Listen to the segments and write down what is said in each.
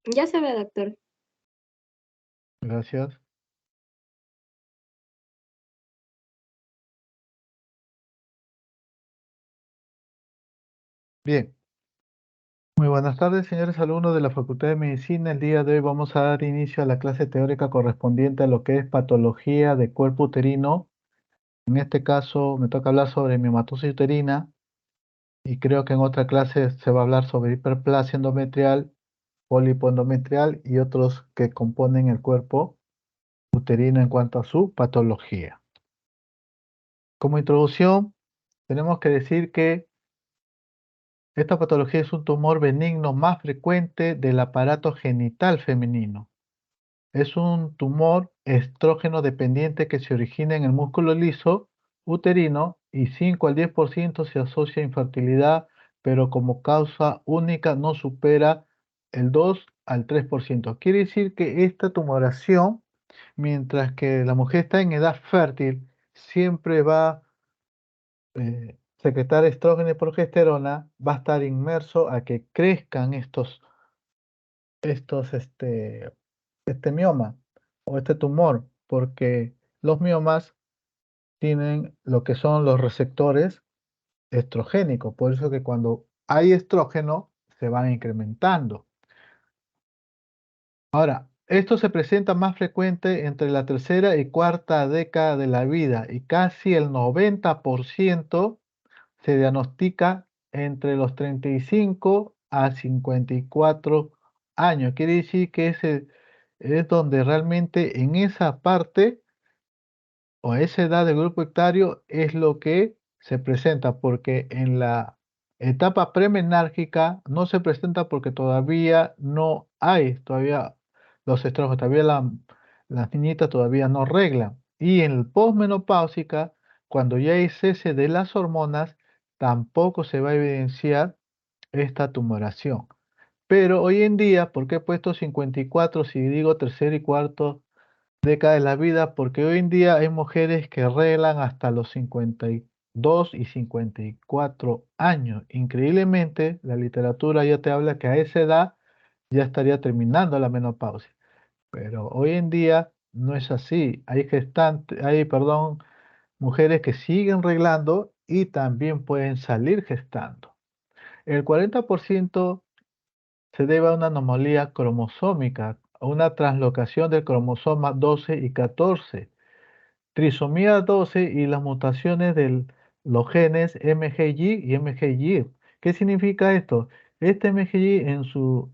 Ya se ve, doctor. Gracias. Bien, muy buenas tardes, señores alumnos de la Facultad de Medicina. El día de hoy vamos a dar inicio a la clase teórica correspondiente a lo que es patología de cuerpo uterino. En este caso me toca hablar sobre miomatosis uterina y creo que en otra clase se va a hablar sobre hiperplasia endometrial, pólipo endometrial y otros que componen el cuerpo uterino en cuanto a su patología. Como introducción, tenemos que decir que esta patología es un tumor benigno más frecuente del aparato genital femenino. Es un tumor estrógeno dependiente que se origina en el músculo liso uterino y 5 al 10% se asocia a infertilidad, pero como causa única no supera el 2 al 3%. Quiere decir que esta tumoración, mientras que la mujer está en edad fértil, siempre va secretar estrógeno y progesterona, va a estar inmerso a que crezcan estos este mioma o este tumor, porque los miomas tienen lo que son los receptores estrogénicos, por eso que cuando hay estrógeno se van incrementando. Ahora, esto se presenta más frecuente entre la tercera y cuarta década de la vida y casi el 90% se diagnostica entre los 35 a 54 años. Quiere decir que ese es donde realmente en esa parte o a esa edad del grupo etario es lo que se presenta, porque en la etapa premenárquica no se presenta porque todavía no hay, todavía los estrógenos, todavía las niñitas todavía no reglan. Y en el posmenopáusica, cuando ya hay cese de las hormonas, tampoco se va a evidenciar esta tumoración. Pero hoy en día, ¿por qué he puesto 54 si digo tercer y cuarto década de la vida? Porque hoy en día hay mujeres que reglan hasta los 52 y 54 años. Increíblemente, la literatura ya te habla que a esa edad ya estaría terminando la menopausia. Pero hoy en día no es así. Perdón, mujeres que siguen reglando y también pueden salir gestando. El 40% se debe a una anomalía cromosómica, a una translocación del cromosoma 12 y 14, trisomía 12 y las mutaciones de los genes MGY y MGY. ¿Qué significa esto? Este MGY en su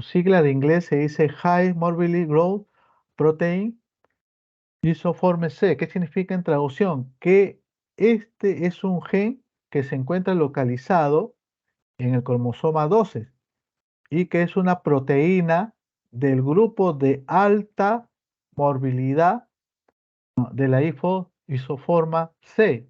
sigla de inglés se dice High Morbidity Growth Protein Isoforme C. ¿Qué significa en traducción? Que este es un gen que se encuentra localizado en el cromosoma 12 y que es una proteína del grupo de alta morbilidad de la isoforma C.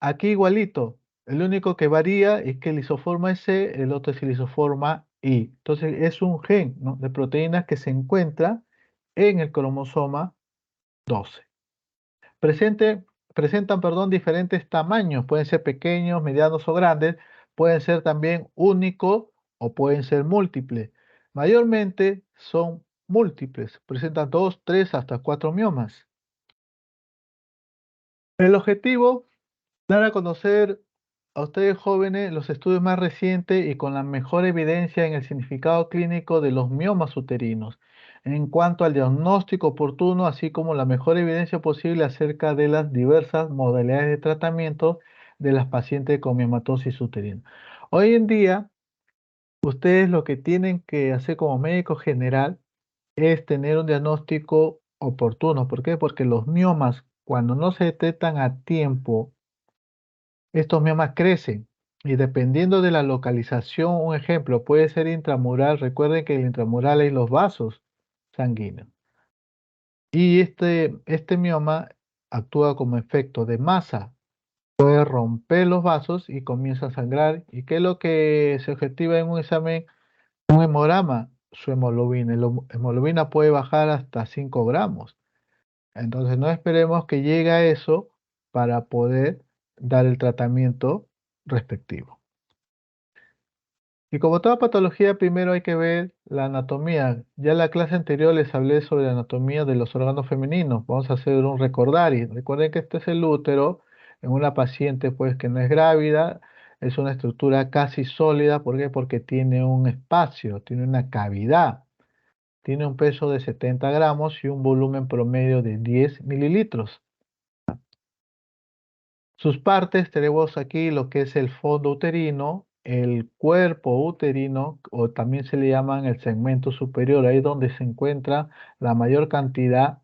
Aquí igualito, el único que varía es que el isoforma es C, el otro es el isoforma I. Entonces es un gen, ¿no?, de proteínas que se encuentra en el cromosoma 12. Presente, presentan, perdón, diferentes tamaños, pueden ser pequeños, medianos o grandes, pueden ser también únicos o pueden ser múltiples. Mayormente son múltiples, presentan 2, 3 hasta 4 miomas. El objetivo, dar a conocer a ustedes jóvenes los estudios más recientes y con la mejor evidencia en el significado clínico de los miomas uterinos, en cuanto al diagnóstico oportuno, así como la mejor evidencia posible acerca de las diversas modalidades de tratamiento de las pacientes con miomatosis uterina. Hoy en día, ustedes lo que tienen que hacer como médico general es tener un diagnóstico oportuno. ¿Por qué? Porque los miomas, cuando no se detectan a tiempo, estos miomas crecen y dependiendo de la localización, un ejemplo puede ser intramural. Recuerden que el intramural hay los vasos sanguíneos. Y este mioma actúa como efecto de masa. Puede romper los vasos y comienza a sangrar. ¿Y qué es lo que se objetiva en un examen? Un hemograma, su hemoglobina. La hemoglobina puede bajar hasta 5 gramos. Entonces no esperemos que llegue a eso para poder dar el tratamiento respectivo. Y como toda patología, primero hay que ver la anatomía. Ya en la clase anterior les hablé sobre la anatomía de los órganos femeninos. Vamos a hacer un recordaris. Recuerden que este es el útero en una paciente pues que no es grávida. Es una estructura casi sólida. ¿Por qué? Porque tiene un espacio, tiene una cavidad. Tiene un peso de 70 gramos y un volumen promedio de 10 mililitros. Sus partes tenemos aquí lo que es el fondo uterino, el cuerpo uterino, o también se le llaman el segmento superior, ahí es donde se encuentra la mayor cantidad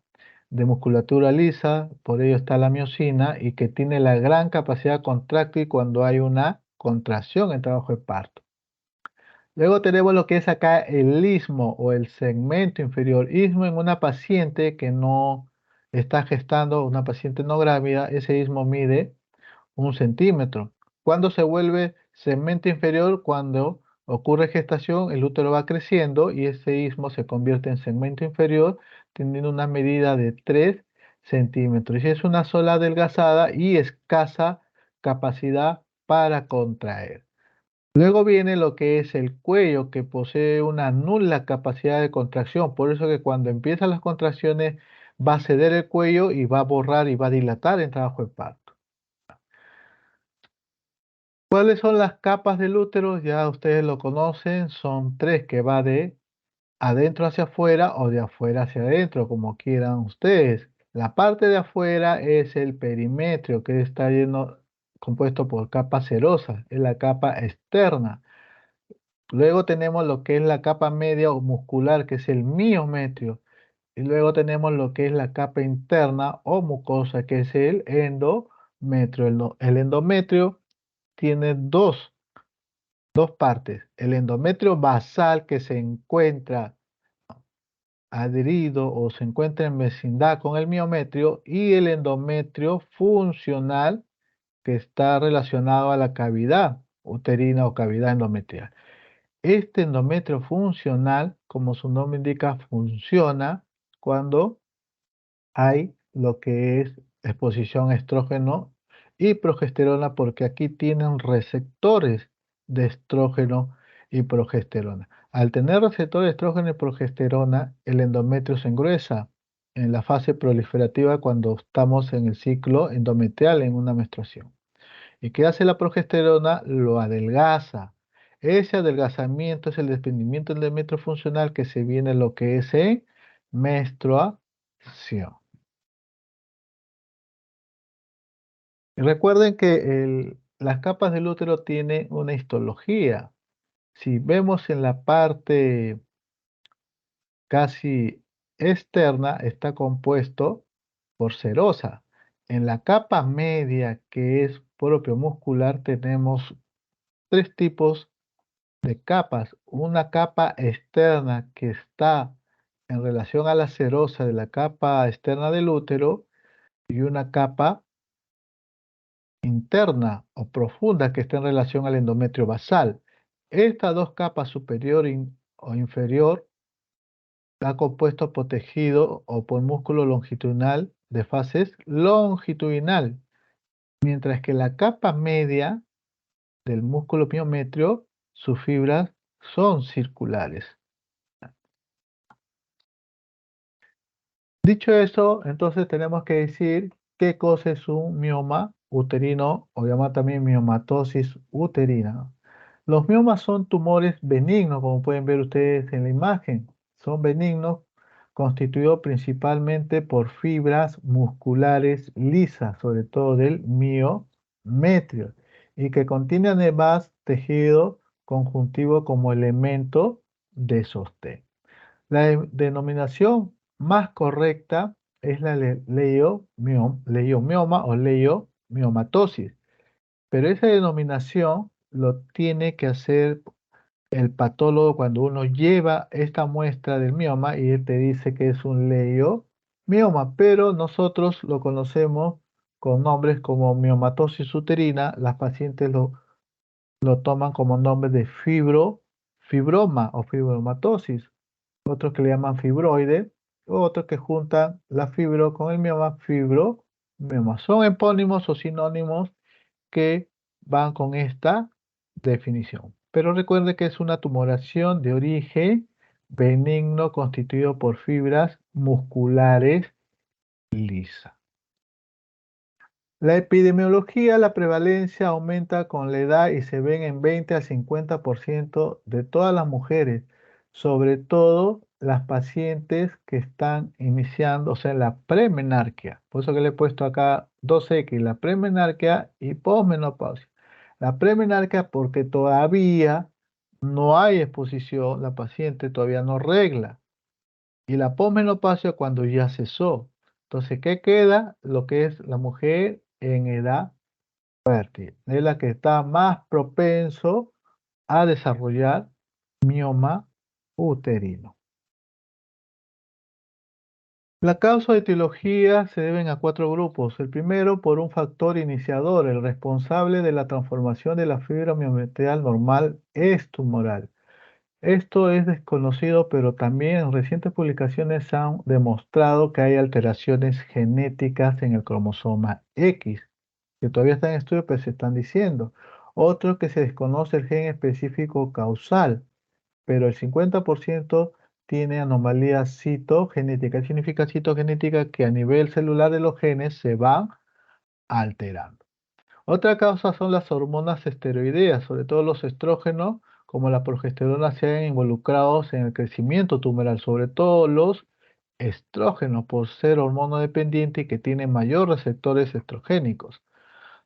de musculatura lisa, por ello está la miocina, y que tiene la gran capacidad contráctil cuando hay una contracción en trabajo de parto. Luego tenemos lo que es acá el istmo o el segmento inferior. Istmo en una paciente que no está gestando, una paciente no grávida, ese istmo mide 1 centímetro. ¿Cuándo se vuelve segmento inferior? Cuando ocurre gestación, el útero va creciendo y ese istmo se convierte en segmento inferior, teniendo una medida de 3 centímetros. Y es una sola adelgazada y escasa capacidad para contraer. Luego viene lo que es el cuello, que posee una nula capacidad de contracción. Por eso que cuando empiezan las contracciones va a ceder el cuello y va a borrar y va a dilatar en trabajo de parto. ¿Cuáles son las capas del útero? Ya ustedes lo conocen, son tres que va de adentro hacia afuera o de afuera hacia adentro, como quieran ustedes. La parte de afuera es el perimetrio, que está lleno, compuesto por capas serosas, es la capa externa. Luego tenemos lo que es la capa media o muscular, que es el miometrio. Y luego tenemos lo que es la capa interna o mucosa, que es el endometrio. El endometrio tiene dos partes. El endometrio basal que se encuentra adherido o se encuentra en vecindad con el miometrio y el endometrio funcional que está relacionado a la cavidad uterina o cavidad endometrial. Este endometrio funcional, como su nombre indica, funciona cuando hay lo que es exposición a estrógeno y progesterona, porque aquí tienen receptores de estrógeno y progesterona. Al tener receptores de estrógeno y progesterona, el endometrio se engruesa en la fase proliferativa cuando estamos en el ciclo endometrial en una menstruación. ¿Y qué hace la progesterona? Lo adelgaza. Ese adelgazamiento es el desprendimiento del endometrio funcional que se viene lo que es en menstruación. Y recuerden que las capas del útero tienen una histología. Si vemos en la parte casi externa, está compuesto por serosa. En la capa media, que es propio muscular, tenemos tres tipos de capas. Una capa externa que está en relación a la serosa de la capa externa del útero y una capa interna o profunda que está en relación al endometrio basal. Estas dos capas, superior o inferior, está compuesto protegido o por músculo longitudinal de fases longitudinal, mientras que la capa media del músculo miometrio, sus fibras son circulares. Dicho eso, entonces tenemos que decir qué cosa es un mioma uterino o llamado también miomatosis uterina. Los miomas son tumores benignos, como pueden ver ustedes en la imagen. Son benignos, constituidos principalmente por fibras musculares lisas, sobre todo del miometrio, y que contienen además tejido conjuntivo como elemento de sostén. La denominación más correcta es la leiomioma o leiomiomatosis, pero esa denominación lo tiene que hacer el patólogo cuando uno lleva esta muestra del mioma y él te dice que es un leiomioma, pero nosotros lo conocemos con nombres como miomatosis uterina. Las pacientes lo toman como nombre de fibroma o fibromatosis, otros que le llaman fibroide, otros que juntan la fibro con el mioma, fibromioma. Son epónimos o sinónimos que van con esta definición. pero recuerde que es una tumoración de origen benigno constituido por fibras musculares lisas. La epidemiología, la prevalencia aumenta con la edad y se ven en 20 al 50% de todas las mujeres, sobre todo las pacientes que están iniciando, o sea, la premenarquia. Por eso que le he puesto acá 2X, la premenarquia y posmenopausia. La premenarquia porque todavía no hay exposición, la paciente todavía no regla. Y la posmenopausia cuando ya cesó. Entonces, ¿qué queda? Lo que es la mujer en edad fértil. Es la que está más propenso a desarrollar mioma uterino. La causa de etiología se deben a 4 grupos. El primero, por un factor iniciador. El responsable de la transformación de la fibra miometrial normal es tumoral. Esto es desconocido, pero también en recientes publicaciones han demostrado que hay alteraciones genéticas en el cromosoma X, que todavía están en estudio, pero se están diciendo. Otro que se desconoce el gen específico causal, pero el 50% tiene anomalías citogenéticas. ¿Qué significa citogenética? Que a nivel celular de los genes se van alterando. Otra causa son las hormonas esteroideas, sobre todo los estrógenos, como la progesterona, se han involucrados en el crecimiento tumoral, sobre todo los estrógenos, por ser hormonodependiente y que tienen mayor receptores estrogénicos.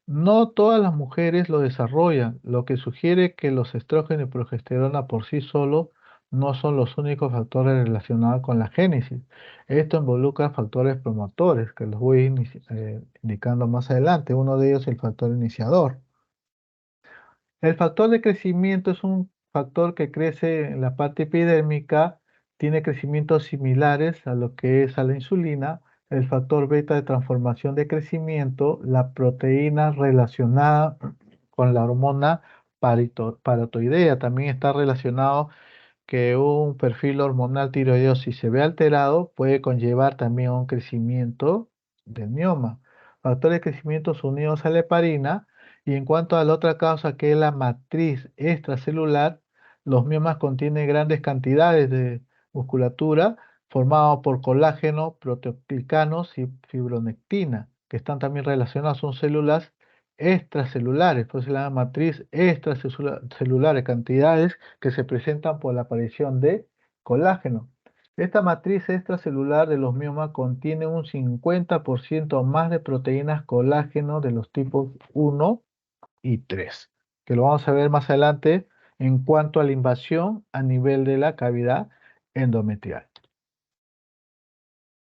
No todas las mujeres lo desarrollan, lo que sugiere que los estrógenos y progesterona por sí solos no son los únicos factores relacionados con la génesis. Esto involucra factores promotores, que los voy indicando más adelante. Uno de ellos es el factor iniciador. El factor de crecimiento es un factor que crece en la parte epidérmica, tiene crecimientos similares a lo que es a la insulina. El factor beta de transformación de crecimiento, la proteína relacionada con la hormona paratoidea, también está relacionado que un perfil hormonal tiroideo, si se ve alterado, puede conllevar también a un crecimiento del mioma. Factores de crecimiento unidos a la heparina. Y en cuanto a la otra causa, que es la matriz extracelular, los miomas contienen grandes cantidades de musculatura formado por colágeno, proteoglicanos y fibronectina, que están también relacionadas, son células extracelulares, por eso se llama matriz extracelulares, cantidades que se presentan por la aparición de colágeno. Esta matriz extracelular de los miomas contiene un 50% más de proteínas colágeno de los tipos 1 y 3, que lo vamos a ver más adelante en cuanto a la invasión a nivel de la cavidad endometrial.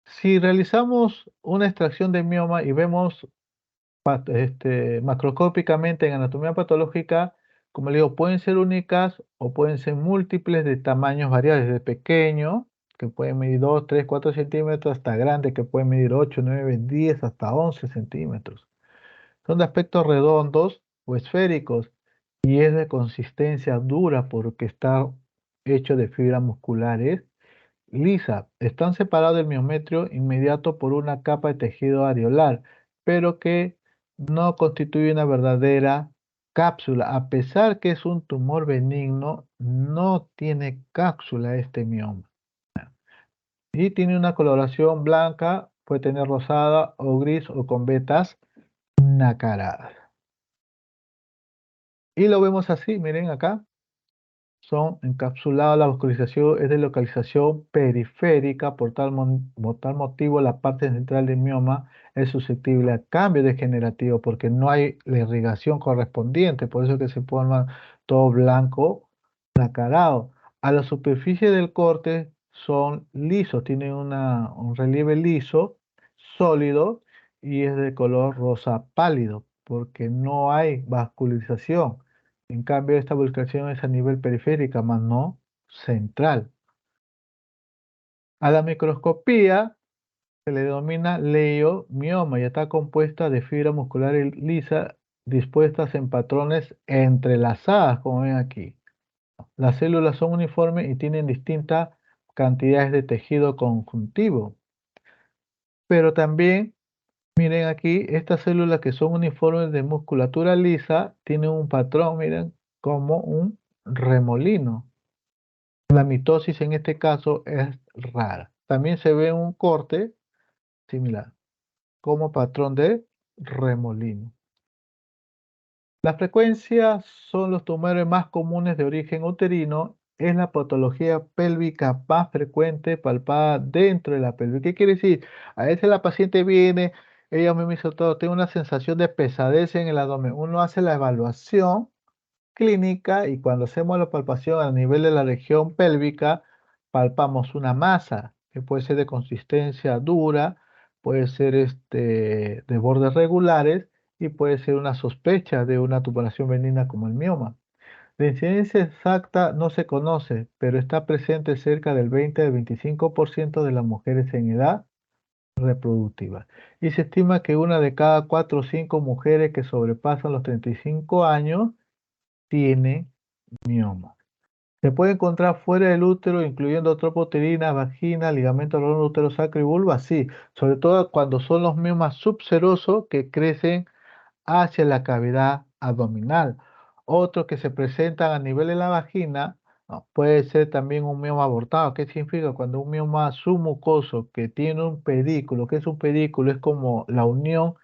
Si realizamos una extracción de mioma y vemos macroscópicamente en anatomía patológica, como le digo, pueden ser únicas o pueden ser múltiples de tamaños variables, de pequeño, que pueden medir 2, 3, 4 centímetros, hasta grandes, que pueden medir 8, 9, 10, hasta 11 centímetros. Son de aspectos redondos o esféricos y es de consistencia dura porque está hecho de fibras musculares lisa. Están separados del miometrio inmediato por una capa de tejido areolar, pero que no constituye una verdadera cápsula. A pesar que es un tumor benigno, no tiene cápsula este mioma. Y tiene una coloración blanca, puede tener rosada o gris o con vetas nacaradas. Y lo vemos así, miren acá. Son encapsulados, la vascularización es de localización periférica, por tal motivo la parte central del mioma es susceptible a cambio degenerativo porque no hay la irrigación correspondiente, por eso es que se forma todo blanco, nacarado. A la superficie del corte son lisos, tienen un relieve liso, sólido y es de color rosa pálido porque no hay vascularización. En cambio, esta volcación es a nivel periférica, más no central. A la microscopía se le denomina leiomioma y está compuesta de fibra muscular lisa dispuestas en patrones entrelazadas, como ven aquí. Las células son uniformes y tienen distintas cantidades de tejido conjuntivo. Pero también, miren aquí, estas células que son uniformes de musculatura lisa tienen un patrón, miren, como un remolino. La mitosis en este caso es rara. También se ve un corte similar como patrón de remolino. Las frecuencias son los tumores más comunes de origen uterino. Es la patología pélvica más frecuente palpada dentro de la pelvis. ¿Qué quiere decir? A veces la paciente viene, ella me dice todo, tengo una sensación de pesadez en el abdomen. Uno hace la evaluación clínica y cuando hacemos la palpación a nivel de la región pélvica, palpamos una masa que puede ser de consistencia dura, puede ser de bordes regulares y puede ser una sospecha de una tumoración benigna como el mioma. La incidencia exacta no se conoce, pero está presente cerca del 20 al 25% de las mujeres en edad reproductiva. Y se estima que una de cada 4 o 5 mujeres que sobrepasan los 35 años tiene mioma. Se puede encontrar fuera del útero, incluyendo tropoterina, vagina, ligamento redondo, útero sacro y vulva, sí, sobre todo cuando son los miomas subserosos que crecen hacia la cavidad abdominal. Otros que se presentan a nivel de la vagina, no, puede ser también un mioma abortado. ¿Qué significa? Cuando un mioma submucoso que tiene un pedículo, ¿qué es un pedículo? Es como la unión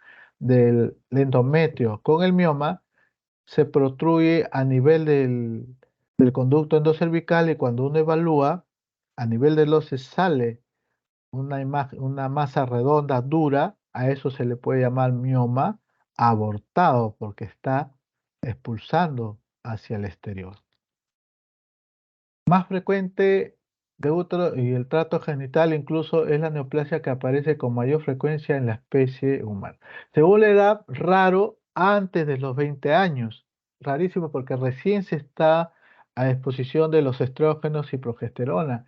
del endometrio con el mioma, se protruye a nivel del conducto endocervical y cuando uno evalúa, a nivel del óseo sale una masa redonda, dura, a eso se le puede llamar mioma abortado porque está expulsando hacia el exterior. Más frecuente de útero y el tracto genital incluso es la neoplasia que aparece con mayor frecuencia en la especie humana. Según la edad, raro antes de los 20 años. Rarísimo porque recién se está a disposición de los estrógenos y progesterona.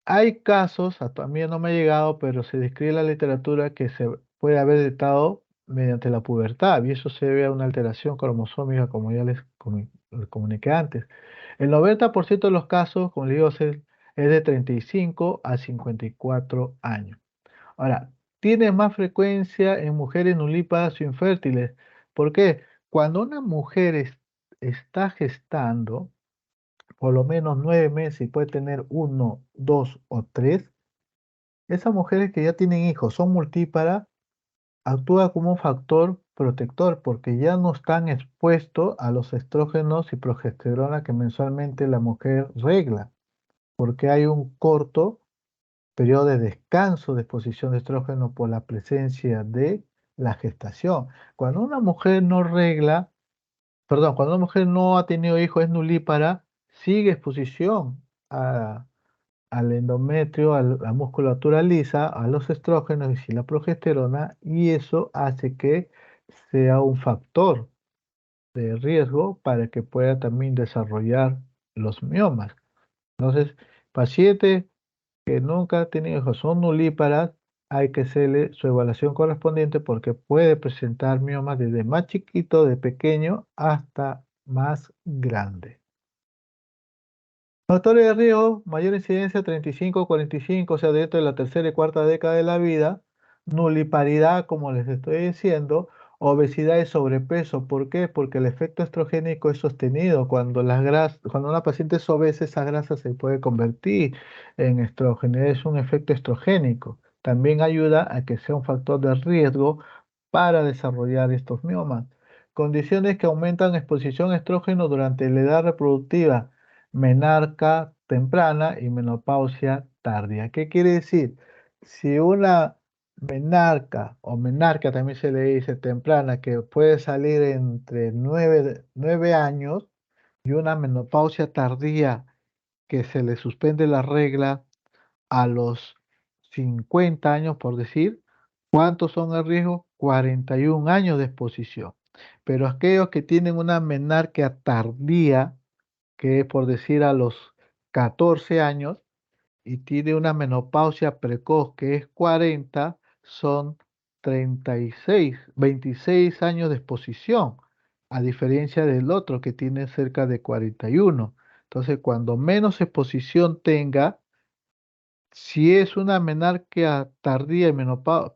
Hay casos, a mí no me ha llegado, pero se describe en la literatura que se puede haber detectado mediante la pubertad y eso se debe a una alteración cromosómica, como ya les comuniqué antes. El 90% de los casos, como les digo, es de 35 a 54 años. Ahora, tiene más frecuencia en mujeres nulípadas o infértiles. ¿Por qué? Cuando una mujer está gestando, por lo menos 9 meses y puede tener uno, dos o tres, esas mujeres que ya tienen hijos son multíparas, actúa como un factor protector porque ya no están expuestos a los estrógenos y progesterona que mensualmente la mujer regla, porque hay un corto periodo de descanso de exposición de estrógeno por la presencia de la gestación. Cuando una mujer no regla, perdón, cuando una mujer no ha tenido hijos, es nulípara, sigue exposición a al endometrio, a la musculatura lisa, a los estrógenos y la progesterona, y eso hace que sea un factor de riesgo para que pueda también desarrollar los miomas. Entonces, pacientes que nunca han tenido hijos son nulíparas, hay que hacerle su evaluación correspondiente porque puede presentar miomas desde más chiquito, de pequeño, hasta más grande. Factores de riesgo, mayor incidencia 35-45, o sea, dentro de la tercera y cuarta década de la vida, nuliparidad, como les estoy diciendo, obesidad y sobrepeso. ¿Por qué? Porque el efecto estrogénico es sostenido. Cuando una paciente es obesa, esa grasa se puede convertir en estrógeno. Es un efecto estrogénico. También ayuda a que sea un factor de riesgo para desarrollar estos miomas. Condiciones que aumentan exposición a estrógeno durante la edad reproductiva: menarca temprana y menopausia tardía. ¿Qué quiere decir? Si una menarca o menarca también se le dice temprana, que puede salir entre 9 años, y una menopausia tardía que se le suspende la regla a los 50 años, por decir, ¿cuántos son el riesgo? 41 años de exposición. Pero aquellos que tienen una menarquia tardía, que es por decir a los 14 años, y tiene una menopausia precoz que es 40, son 26 años de exposición, a diferencia del otro que tiene cerca de 41. Entonces, cuando menos exposición tenga, si es una menarquia tardía y menopausia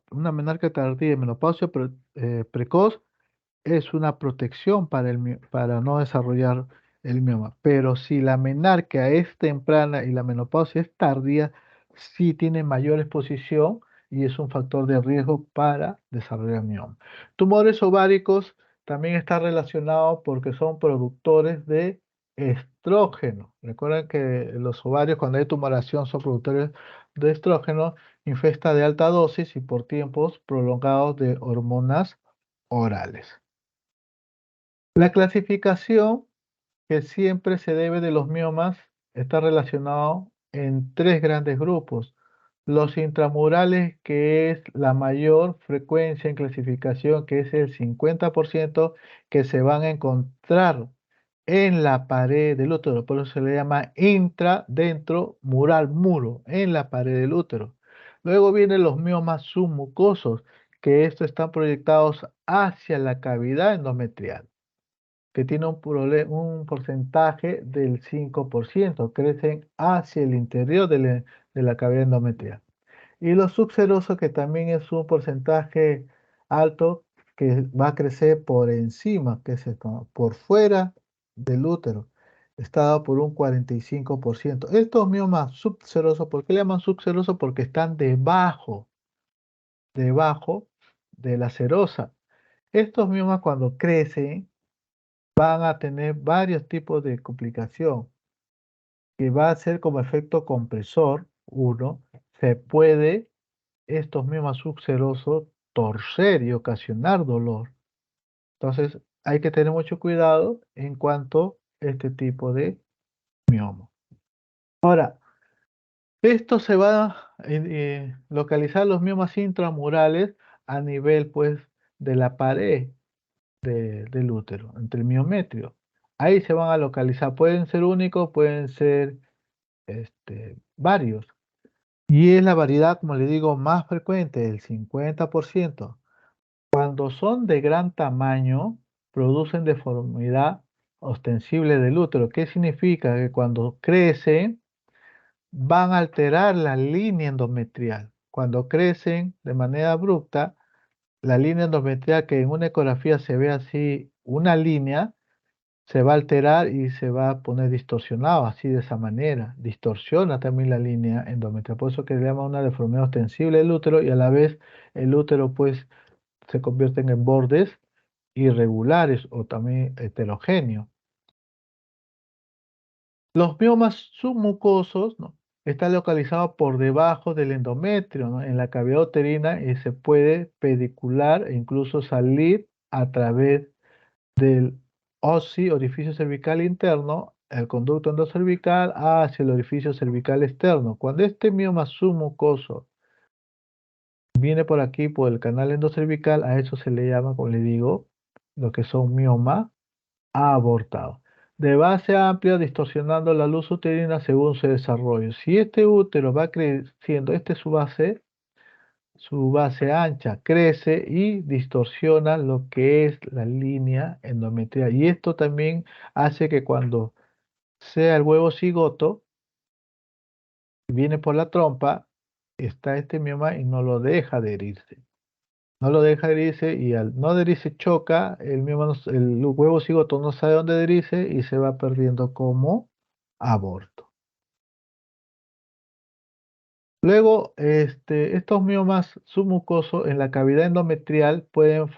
precoz, es una protección para no desarrollar el mioma. Pero si la menarquia es temprana y la menopausia es tardía, sí tiene mayor exposición y es un factor de riesgo para desarrollar mioma. Tumores ováricos también está relacionado porque son productores de estrógeno. Recuerden que los ovarios cuando hay tumoración son productores de estrógeno, infesta de alta dosis y por tiempos prolongados de hormonas orales. La clasificación que siempre se debe de los miomas está relacionado en tres grandes grupos. Los intramurales, que es la mayor frecuencia en clasificación, que es el 50% que se van a encontrar en la pared del útero, por eso se le llama intra, dentro, mural, muro, en la pared del útero. Luego vienen los miomas submucosos, que estos están proyectados hacia la cavidad endometrial que tiene un porcentaje del 5%, crecen hacia el interior de la cavidad endometrial. Y los subserosos, que también es un porcentaje alto, que va a crecer por encima, que es esto, por fuera del útero, está dado por un 45%. Estos miomas subserosos, ¿por qué le llaman subserosos? Porque están debajo de la serosa. Estos miomas cuando crecen, van a tener varios tipos de complicación, que va a ser como efecto compresor, uno, se puede estos miomas subserosos torcer y ocasionar dolor. Entonces, hay que tener mucho cuidado en cuanto a este tipo de mioma. Ahora, esto se va a localizar los miomas intramurales a nivel, pues, de la pared del útero, entre el miometrio. Ahí se van a localizar, pueden ser únicos, pueden ser varios. Y es la variedad, como le digo, más frecuente, el 50%. Cuando son de gran tamaño, producen deformidad ostensible del útero. ¿Qué significa? Que cuando crecen, van a alterar la línea endometrial. Cuando crecen de manera abrupta, la línea endometrial, que en una ecografía se ve así, una línea, se va a alterar y se va a poner distorsionado así de esa manera. Distorsiona también la línea endometrial. Por eso que se llama una deformidad ostensible del útero y a la vez el útero pues se convierten en bordes irregulares o también heterogéneos. Los miomas submucosos, ¿no?, están localizados por debajo del endometrio, ¿no?, en la cavidad uterina y se puede pedicular e incluso salir a través del orificio cervical interno, el conducto endocervical hacia el orificio cervical externo. Cuando este mioma submucoso viene por aquí, por el canal endocervical, a eso se le llama, como le digo, lo que son mioma abortado. De base amplia, distorsionando la luz uterina según su desarrollo. Si este útero va creciendo, este es su base ancha crece y distorsiona lo que es la línea endometrial. Y esto también hace que cuando sea el huevo cigoto, viene por la trompa, está este mioma y no lo deja adherirse. No lo deja adherirse y al no adherirse choca, el huevo cigoto no sabe dónde adherirse y se va perdiendo como aborto. Luego, estos miomas submucosos en la cavidad endometrial pueden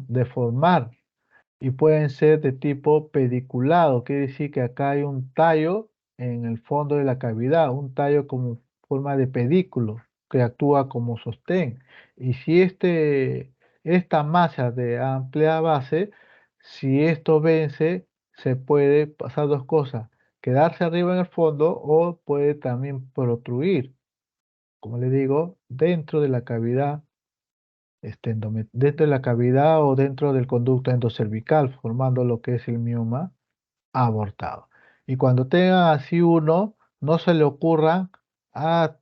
deformar y pueden ser de tipo pediculado, quiere decir que acá hay un tallo en el fondo de la cavidad, un tallo como forma de pedículo que actúa como sostén. Y si esta masa de amplia base, si esto vence, se puede pasar dos cosas, quedarse arriba en el fondo o puede también protruir, como le digo, dentro de la cavidad dentro de la cavidad o dentro del conducto endocervical, formando lo que es el mioma abortado. Y cuando tenga así uno, no se le ocurra,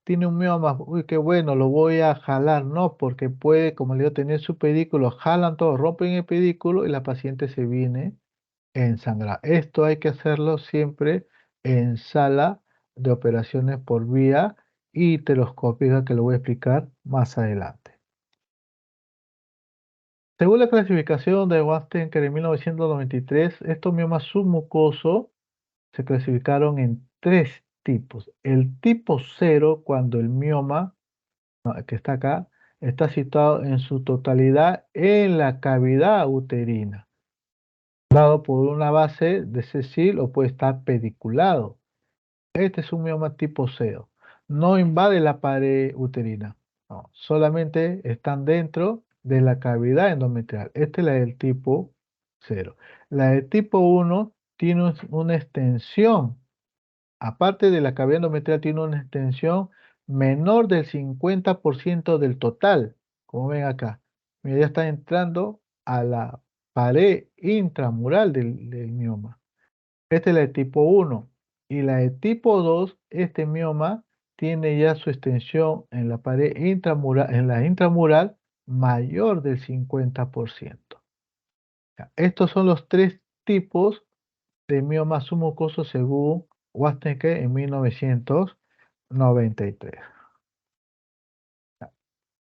tiene un mioma, uy, qué bueno, lo voy a jalar. No, porque puede, como le digo, tener su pedículo, jalan todo, rompen el pedículo y la paciente se viene ensangrar. Esto hay que hacerlo siempre en sala de operaciones por vía histeroscópica, que lo voy a explicar más adelante. Según la clasificación de Wastenker en 1993, estos miomas submucosos se clasificaron en 3 tipos. El tipo 0, cuando el mioma, que está acá, está situado en su totalidad en la cavidad uterina, dado por una base de sesile o puede estar pediculado. Este es un mioma tipo 0. No invade la pared uterina. No, solamente están dentro de la cavidad endometrial. Esta es la del tipo 0. La del tipo 1 tiene una extensión. Aparte de la cavidad endometrial, tiene una extensión menor del 50% del total. Como ven acá. Mira, ya está entrando a la pared intramural del mioma. Esta es la de tipo 1. Y la de tipo 2, este mioma tiene ya su extensión en la pared intramural, mayor del 50%. Ya, estos son los 3 tipos de mioma submucoso según Wasteke en 1993.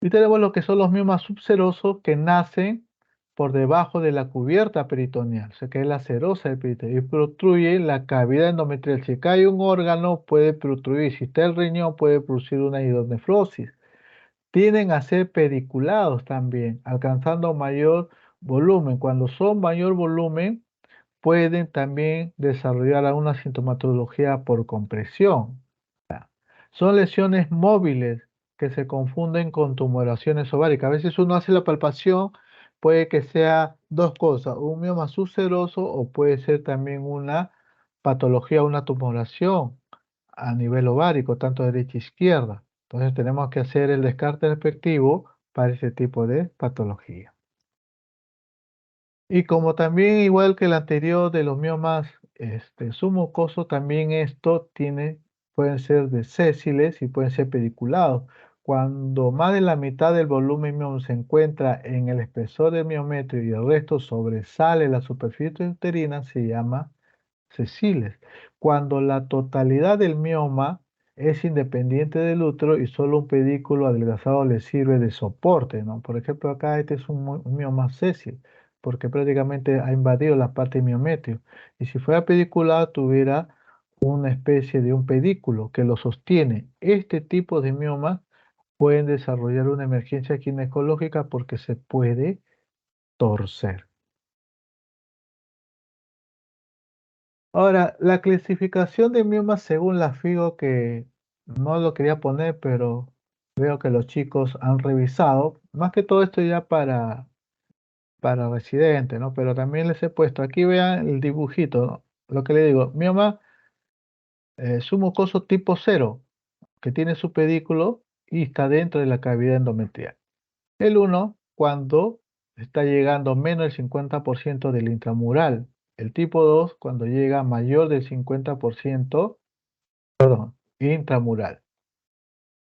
Y tenemos lo que son los miomas subserosos que nacen por debajo de la cubierta peritoneal, o sea que es la serosa del peritoneo, y protruye la cavidad endometrial. Si cae un órgano, puede protruir. Si está el riñón, puede producir una hidronefrosis. Tienden a ser pediculados también, alcanzando mayor volumen. Cuando son mayor volumen, pueden también desarrollar alguna sintomatología por compresión. Son lesiones móviles que se confunden con tumoraciones ováricas. A veces uno hace la palpación, puede que sea dos cosas, un mioma subseroso o puede ser también una patología, una tumoración a nivel ovárico, tanto derecha e izquierda. Entonces tenemos que hacer el descarte respectivo para ese tipo de patología. Y como también, igual que el anterior de los miomas submucosos, también esto pueden ser de sésiles y pueden ser pediculados. Cuando más de la mitad del volumen mioma se encuentra en el espesor del miometrio y el resto sobresale la superficie uterina, se llama sesiles. Cuando la totalidad del mioma es independiente del útero y solo un pedículo adelgazado le sirve de soporte, ¿no? Por ejemplo, acá este es un mioma sésil, porque prácticamente ha invadido la parte miometrio. Y si fuera pediculado, tuviera una especie de un pedículo que lo sostiene. Este tipo de miomas pueden desarrollar una emergencia ginecológica porque se puede torcer. Ahora, la clasificación de miomas según la FIGO, que no lo quería poner, pero veo que los chicos han revisado, más que todo esto ya para residentes, ¿no? Pero también les he puesto, aquí vean el dibujito, ¿no? Lo que le digo, mioma submucoso tipo 0, que tiene su pedículo y está dentro de la cavidad endometrial. El 1, cuando está llegando menos del 50% del intramural. El tipo 2, cuando llega mayor del 50%, perdón, intramural.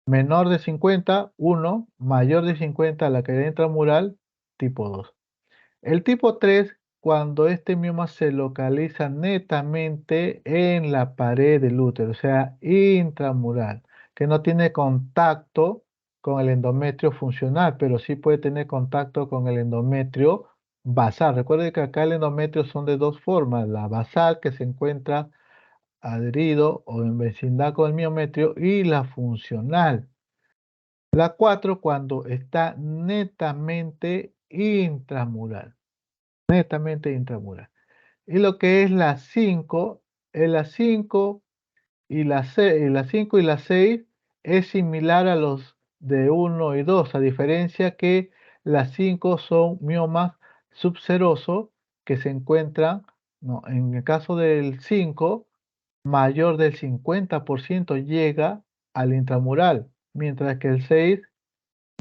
Menor de 50, 1, mayor de 50, la cavidad intramural, tipo 2. El tipo 3, cuando este mioma se localiza netamente en la pared del útero, o sea, intramural, que no tiene contacto con el endometrio funcional, pero sí puede tener contacto con el endometrio basal. Recuerden que acá el endometrio son de dos formas, la basal, que se encuentra adherido o en vecindad con el miometrio, y la funcional. La 4, cuando está netamente intramural. Netamente intramural. Y lo que es la 5, la 5 y la 6, la 5 y la 6 es similar a los de 1 y 2, a diferencia que las 5 son miomas subserosos que se encuentran, no, en el caso del 5, mayor del 50% llega al intramural, mientras que el 6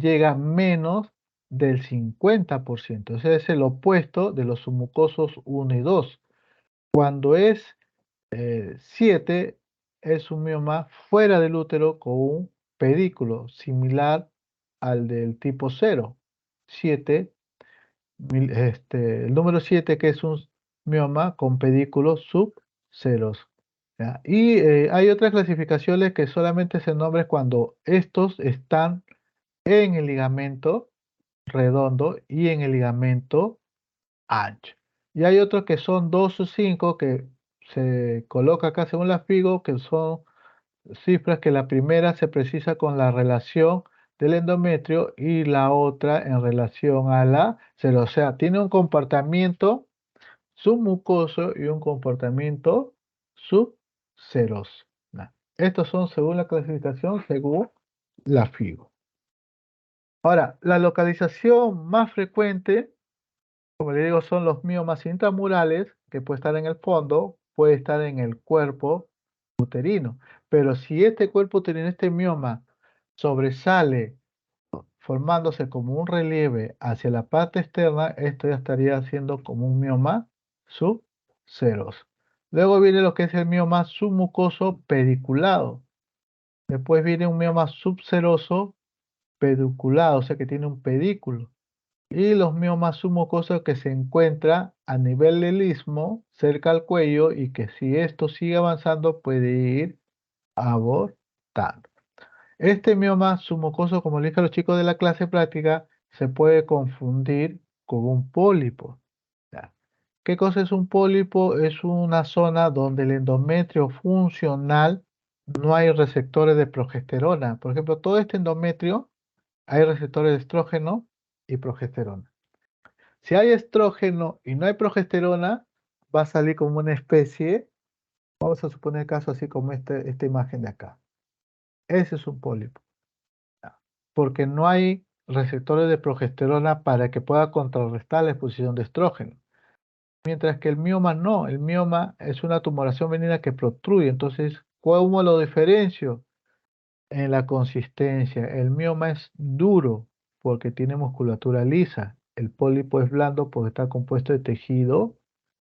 llega menos del 50%. Ese es el opuesto de los submucosos 1 y 2. Cuando es 7, es un mioma fuera del útero con un pedículo similar al del tipo 0. 7, el número 7, que es un mioma con pedículos subceros. ¿Ya? Y hay otras clasificaciones que solamente se nombran cuando estos están en el ligamento redondo y en el ligamento ancho. Y hay otros que son 2 o 5 que se coloca acá según la FIGO, que son cifras que la primera se precisa con la relación del endometrio y la otra en relación a la cero. O sea, tiene un comportamiento submucoso y un comportamiento subseroso. Estos son según la clasificación, según la FIGO. Ahora, la localización más frecuente, como le digo, son los miomas intramurales, que puede estar en el fondo, puede estar en el cuerpo uterino. Pero si este cuerpo uterino, este mioma, sobresale formándose como un relieve hacia la parte externa, esto ya estaría siendo como un mioma subseroso. Luego viene lo que es el mioma submucoso pediculado. Después viene un mioma subseroso pediculado, o sea que tiene un pedículo. Y los miomas submucosos que se encuentra a nivel del istmo, cerca al cuello, y que si esto sigue avanzando puede ir abortando. Este mioma submucoso, como le dije a los chicos de la clase práctica, se puede confundir con un pólipo. ¿Ya? ¿Qué cosa es un pólipo? Es una zona donde el endometrio funcional no hay receptores de progesterona. Por ejemplo, todo este endometrio hay receptores de estrógeno y progesterona. Si hay estrógeno y no hay progesterona, va a salir como una especie, vamos a suponer el caso así como esta imagen de acá. Ese es un pólipo, ¿ya? Porque no hay receptores de progesterona para que pueda contrarrestar la exposición de estrógeno. Mientras que el mioma no, el mioma es una tumoración benigna que protruye. Entonces, ¿cómo lo diferencio? En la consistencia. El mioma es duro porque tiene musculatura lisa. El pólipo es blando porque está compuesto de tejido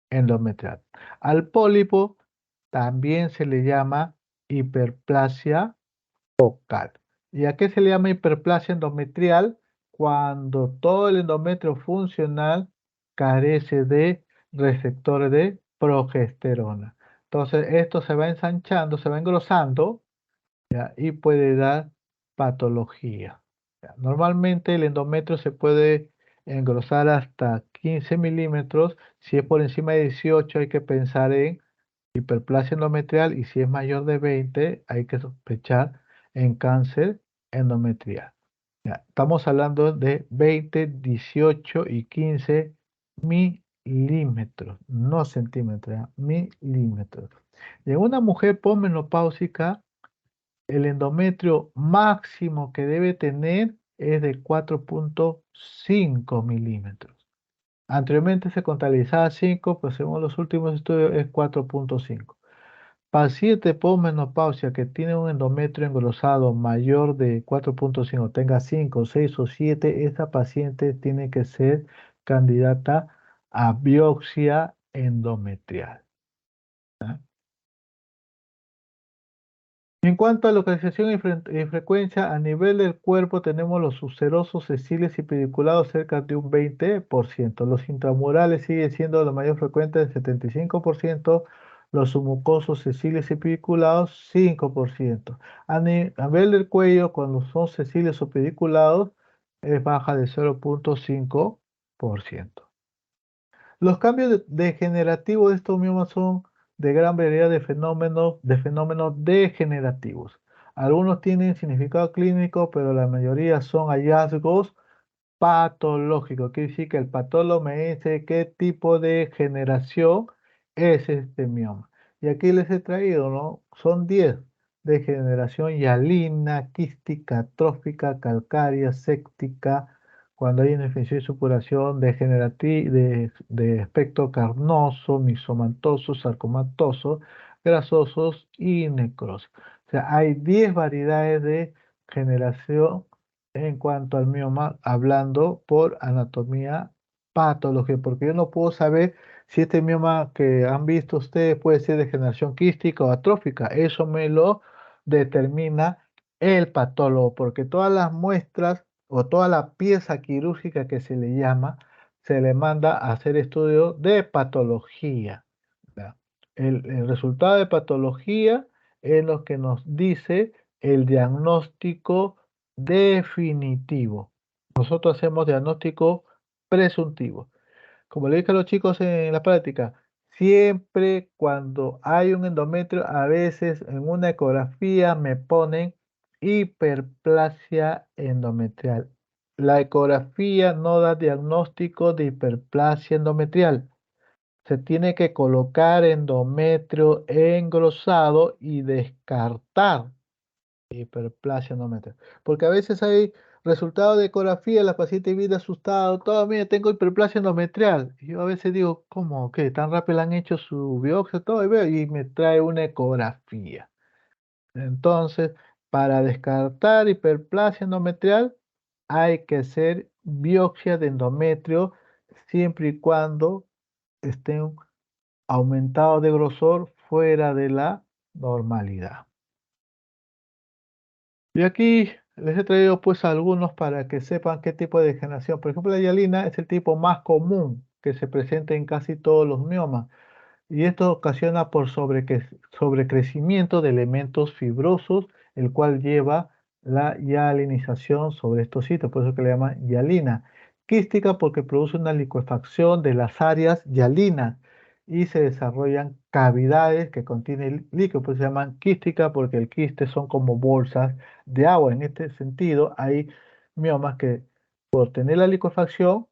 endometrial. Al pólipo también se le llama hiperplasia focal. ¿Y a qué se le llama hiperplasia endometrial? Cuando todo el endometrio funcional carece de receptores de progesterona. Entonces, esto se va ensanchando, se va engrosando, ¿ya? Y puede dar patología. ¿Ya? Normalmente el endometrio se puede engrosar hasta 15 milímetros. Si es por encima de 18 hay que pensar en hiperplasia endometrial y si es mayor de 20 hay que sospechar en cáncer endometrial. ¿Ya? Estamos hablando de 20, 18 y 15 milímetros, no centímetros, ¿ya? Milímetros. Y en una mujer posmenopáusica, el endometrio máximo que debe tener es de 4,5 milímetros. Anteriormente se contabilizaba 5, pero según los últimos estudios es 4,5. Paciente posmenopausia que tiene un endometrio engrosado mayor de 4,5, tenga 5, 6 o 7, esa paciente tiene que ser candidata a biopsia endometrial. ¿Ah? En cuanto a localización y frecuencia, a nivel del cuerpo tenemos los subserosos, sesiles y pediculados cerca de un 20%. Los intramurales siguen siendo lo mayor frecuente, el 75%. Los submucosos, sesiles y pediculados, 5%. A nivel del cuello, cuando son sesiles o pediculados, es baja de 0,5%. Los cambios degenerativos de estos miomas son de gran variedad de fenómenos degenerativos. Algunos tienen significado clínico, pero la mayoría son hallazgos patológico. Quiere decir que el patólogo me dice qué tipo de generación es este mioma. Y aquí les he traído, ¿no? Son 10: degeneración hialina, quística, trófica, calcárea, séptica, cuando hay una infección y supuración de aspecto carnoso, mixomatoso, sarcomatoso, grasosos y necrosis. O sea, hay 10 variedades de generación en cuanto al mioma, hablando por anatomía patológica, porque yo no puedo saber si este mioma que han visto ustedes puede ser de generación quística o atrófica. Eso me lo determina el patólogo, porque todas las muestras o toda la pieza quirúrgica que se le llama, se le manda a hacer estudio de patología. ¿Ya? El resultado de patología es lo que nos dice el diagnóstico definitivo. Nosotros hacemos diagnóstico presuntivo. Como le dije a los chicos en la práctica, Siempre cuando hay un endometrio, a veces en una ecografía me ponen hiperplasia endometrial. La ecografía no da diagnóstico de hiperplasia endometrial. Se tiene que colocar endometrio engrosado y descartar hiperplasia endometrial. Porque a veces hay resultados de ecografía, la paciente viene asustada, todo, mire, tengo hiperplasia endometrial. Y yo a veces digo, ¿cómo? ¿Qué? Tan rápido le han hecho su biopsia, todo, y veo, y me trae una ecografía. Entonces, para descartar hiperplasia endometrial, hay que hacer biopsia de endometrio siempre y cuando estén aumentados de grosor fuera de la normalidad. Y aquí les he traído pues algunos para que sepan qué tipo de degeneración. Por ejemplo, la hialina es el tipo más común que se presenta en casi todos los miomas y esto ocasiona por sobrecrecimiento de elementos fibrosos, el cual lleva la hialinización sobre estos sitios, por eso que le llaman hialina. Quística porque produce una licuefacción de las áreas hialinas y se desarrollan cavidades que contienen líquido, pues se llaman quística porque el quiste son como bolsas de agua. En este sentido, hay miomas que por tener la licuefacción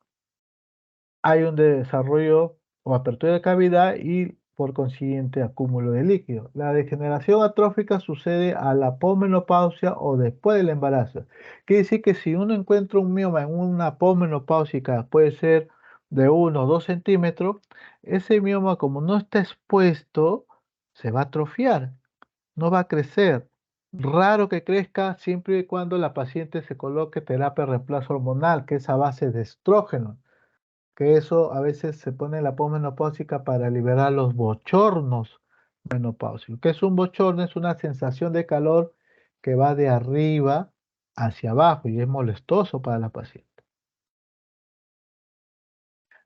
hay un desarrollo o apertura de cavidad y por consiguiente acúmulo de líquido. La degeneración atrófica sucede a la posmenopausia o después del embarazo. Quiere decir que si uno encuentra un mioma en una posmenopáusica, puede ser de 1 o 2 centímetros, ese mioma como no está expuesto, se va a atrofiar, no va a crecer. Raro que crezca siempre y cuando la paciente se coloque terapia de reemplazo hormonal, que es a base de estrógeno, que eso a veces se pone en la posmenopáusica para liberar los bochornos menopáusicos. ¿Qué es un bochorno? Es una sensación de calor que va de arriba hacia abajo y es molestoso para la paciente.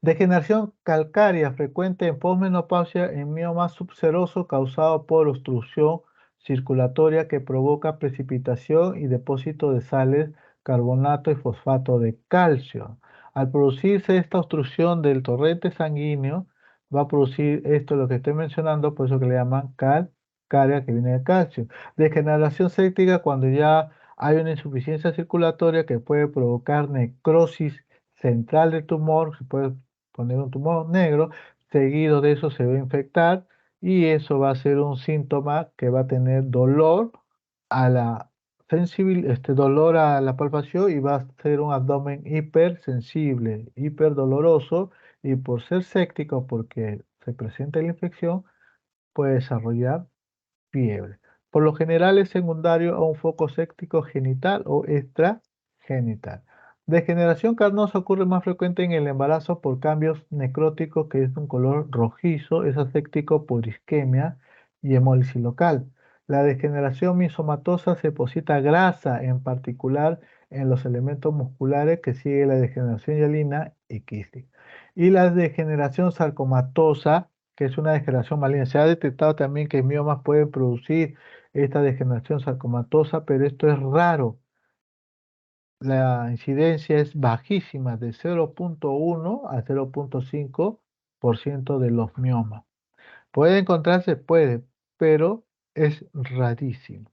Degeneración calcárea frecuente en posmenopausia en mioma subseroso causado por obstrucción circulatoria que provoca precipitación y depósito de sales, carbonato y fosfato de calcio. Al producirse esta obstrucción del torrente sanguíneo, va a producir esto, lo que estoy mencionando, por eso que le llaman calcárea, que viene de calcio. Degeneración séptica cuando ya hay una insuficiencia circulatoria que puede provocar necrosis central del tumor, se puede poner un tumor negro, seguido de eso se va a infectar y eso va a ser un síntoma que va a tener dolor a la dolor a la palpación y va a ser un abdomen hipersensible, hiperdoloroso y por ser séptico, porque se presenta la infección, puede desarrollar fiebre. Por lo general es secundario a un foco séptico genital o extragenital. Degeneración carnosa ocurre más frecuente en el embarazo por cambios necróticos que es de un color rojizo, es aséptico por isquemia y hemólisis local. La degeneración misomatosa se deposita grasa, en particular en los elementos musculares que sigue la degeneración hialina y quística. Y la degeneración sarcomatosa que es una degeneración maligna. Se ha detectado también que miomas pueden producir esta degeneración sarcomatosa, pero esto es raro. La incidencia es bajísima, de 0,1 a 0,5% de los miomas. Puede encontrarse, puede, pero es rarísimo.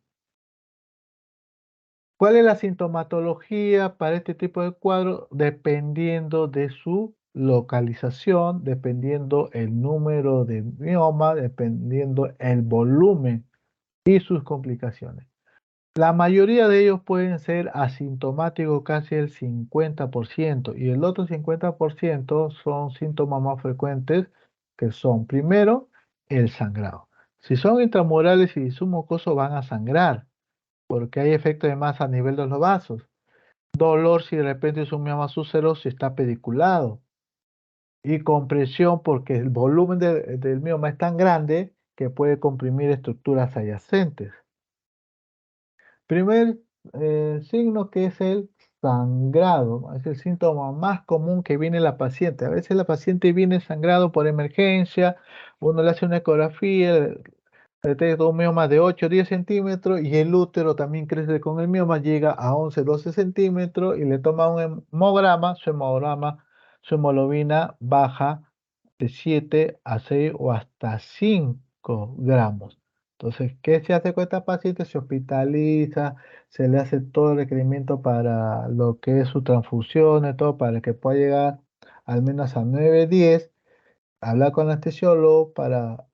¿Cuál es la sintomatología para este tipo de cuadro? Dependiendo de su localización, dependiendo el número de mioma, dependiendo el volumen y sus complicaciones. La mayoría de ellos pueden ser asintomáticos, casi el 50%, y el otro 50% son síntomas más frecuentes, que son, primero, el sangrado. Si son intramurales y su mucoso van a sangrar, porque hay efecto de masa a nivel de los vasos. Dolor si de repente es un mioma úseroso y está pediculado. Y compresión porque el volumen del mioma es tan grande que puede comprimir estructuras adyacentes. Primer signo que es el sangrado, ¿no? Es el síntoma más común que viene la paciente. A veces la paciente viene sangrado por emergencia, uno le hace una ecografía, detecta un mioma de 8 o 10 centímetros y el útero también crece con el mioma, llega a 11 12 centímetros y le toma un hemograma, su hemoglobina baja de 7 a 6 o hasta 5 gramos. Entonces, ¿qué se hace con esta paciente? Se hospitaliza, se le hace todo el requerimiento para lo que es su transfusión, todo para que pueda llegar al menos a 9 10, hablar con el anestesiólogo para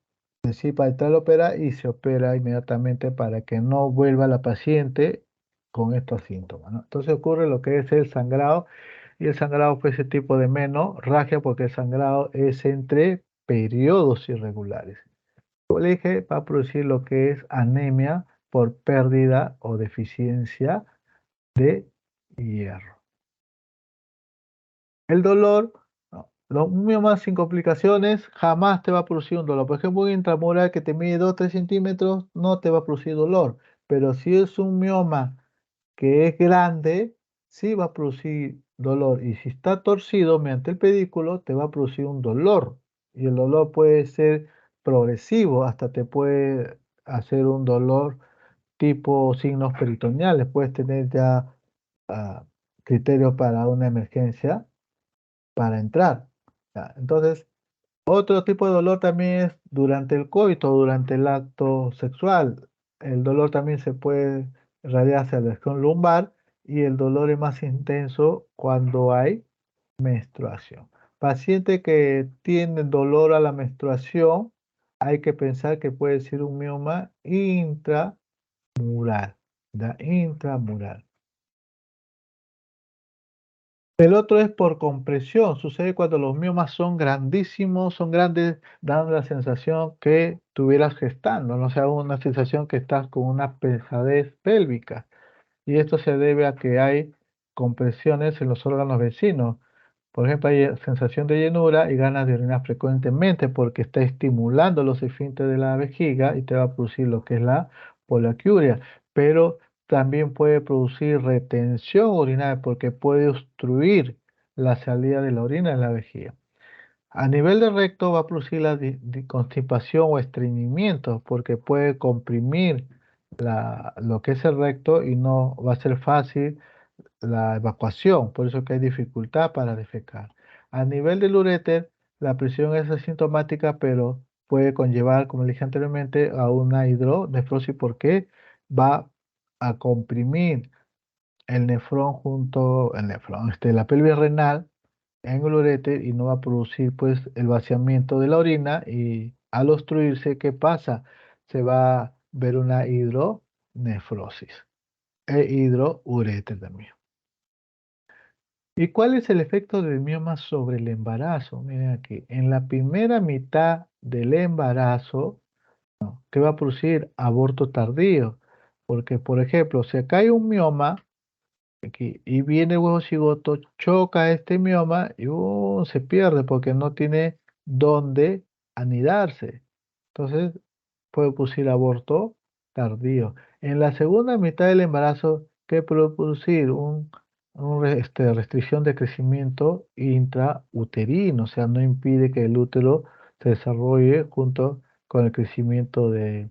decir para entrar a operar y se opera inmediatamente para que no vuelva la paciente con estos síntomas, ¿no? Entonces ocurre lo que es el sangrado y el sangrado fue ese tipo de menorragia porque el sangrado es entre periodos irregulares. Como le dije, va a producir lo que es anemia por pérdida o deficiencia de hierro. El dolor, no, los miomas sin complicaciones jamás te va a producir un dolor. Por ejemplo, un intramural que te mide 2 3 centímetros no te va a producir dolor. Pero si es un mioma que es grande, sí va a producir dolor. Y si está torcido mediante el pedículo, te va a producir un dolor. Y el dolor puede ser progresivo, hasta te puede hacer un dolor tipo signos peritoneales. Puedes tener ya ah, criterios para una emergencia para entrar. Ya, entonces, otro tipo de dolor también es durante el coito, durante el acto sexual. El dolor también se puede irradiar hacia la región lumbar y el dolor es más intenso cuando hay menstruación. Paciente que tiene dolor a la menstruación, hay que pensar que puede ser un mioma intramural, ¿ya? Intramural. El otro es por compresión. Sucede cuando los miomas son grandísimos, son grandes, dando la sensación que estuvieras gestando, no sea una sensación que estás con una pesadez pélvica. Y esto se debe a que hay compresiones en los órganos vecinos. Por ejemplo, hay sensación de llenura y ganas de orinar frecuentemente porque está estimulando los esfínteres de la vejiga y te va a producir lo que es la poliaquiuria. Pero también puede producir retención urinaria porque puede obstruir la salida de la orina en la vejiga. A nivel de recto va a producir la constipación o estreñimiento porque puede comprimir lo que es el recto y no va a ser fácil la evacuación, por eso que hay dificultad para defecar. A nivel del uréter, la presión es asintomática, pero puede conllevar, como dije anteriormente, a una hidronefrosis porque va a comprimir el nefrón la pelvis renal en el uréter y no va a producir pues el vaciamiento de la orina y al obstruirse, ¿qué pasa? Se va a ver una hidronefrosis e hidroureter también. ¿Y cuál es el efecto del mioma sobre el embarazo? Miren aquí, en la primera mitad del embarazo, ¿qué va a producir? Aborto tardío. Porque, por ejemplo, si acá hay un mioma, aquí, y viene el huevo cigoto, choca este mioma y se pierde porque no tiene dónde anidarse. Entonces puede producir aborto tardío. En la segunda mitad del embarazo, ¿qué puede producir? Restricción de crecimiento intrauterino, o sea, no impide que el útero se desarrolle junto con el crecimiento del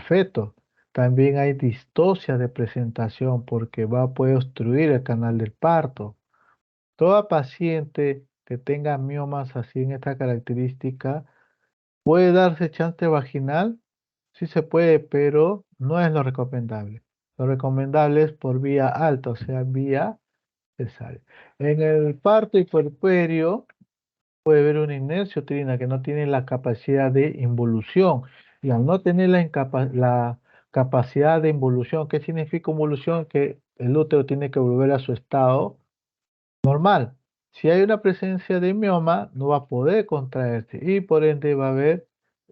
feto. También hay distosia de presentación porque puede obstruir el canal del parto. Toda paciente que tenga miomas así en esta característica puede darse chance vaginal, sí se puede, pero no es lo recomendable. Lo recomendable es por vía alta, o sea, vía cesárea. En el parto y puerperio puede haber una inercia uterina que no tiene la capacidad de involución. Y al no tener la capacidad de involución, ¿qué significa involución? Que el útero tiene que volver a su estado normal. Si hay una presencia de mioma, no va a poder contraerse y por ende va a haber,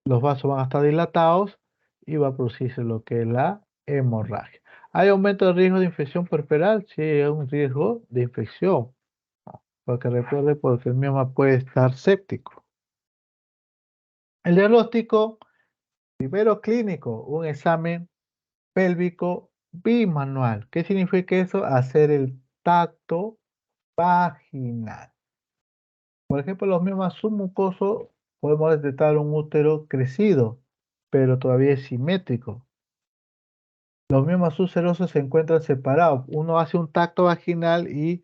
los vasos van a estar dilatados y va a producirse lo que es la hemorragia. ¿Hay aumento de riesgo de infección puerperal? Sí, hay un riesgo de infección, porque recuerde, porque el mioma puede estar séptico. El diagnóstico, primero clínico, un examen pélvico bimanual. ¿Qué significa eso? Hacer el tacto vaginal. Por ejemplo, los miomas submucosos podemos detectar un útero crecido, pero todavía es simétrico. Los miomas subserosos se encuentran separados. Uno hace un tacto vaginal y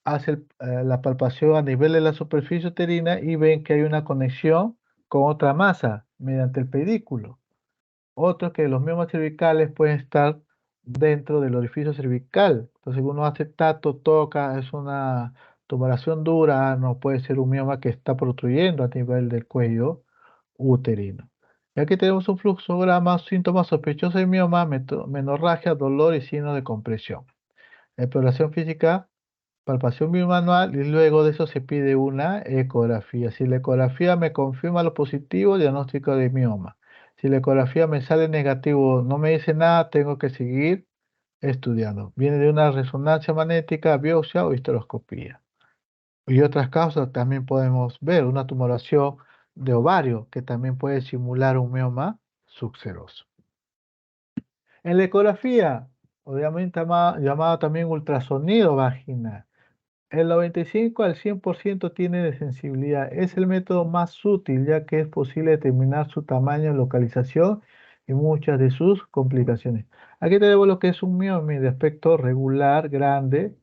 hace la palpación a nivel de la superficie uterina y ven que hay una conexión con otra masa mediante el pedículo. Otro que los miomas cervicales pueden estar dentro del orificio cervical. Entonces uno hace tacto, toca, es una tumoración dura, no puede ser un mioma que está protruyendo a nivel del cuello uterino. Y aquí tenemos un fluxograma, síntomas sospechosos de mioma, menorragia, dolor y signos de compresión. Exploración física, palpación bimanual y luego de eso se pide una ecografía. Si la ecografía me confirma lo positivo, diagnóstico de mioma. Si la ecografía me sale negativo, no me dice nada, tengo que seguir estudiando. Viene de una resonancia magnética, biopsia o histeroscopía. Y otras causas también podemos ver una tumoración de ovario que también puede simular un mioma subseroso. En la ecografía, obviamente llamado también ultrasonido vaginal, el 95 al 100% tiene de sensibilidad. Es el método más útil ya que es posible determinar su tamaño, localización y muchas de sus complicaciones. Aquí tenemos lo que es un mioma de aspecto regular, grande.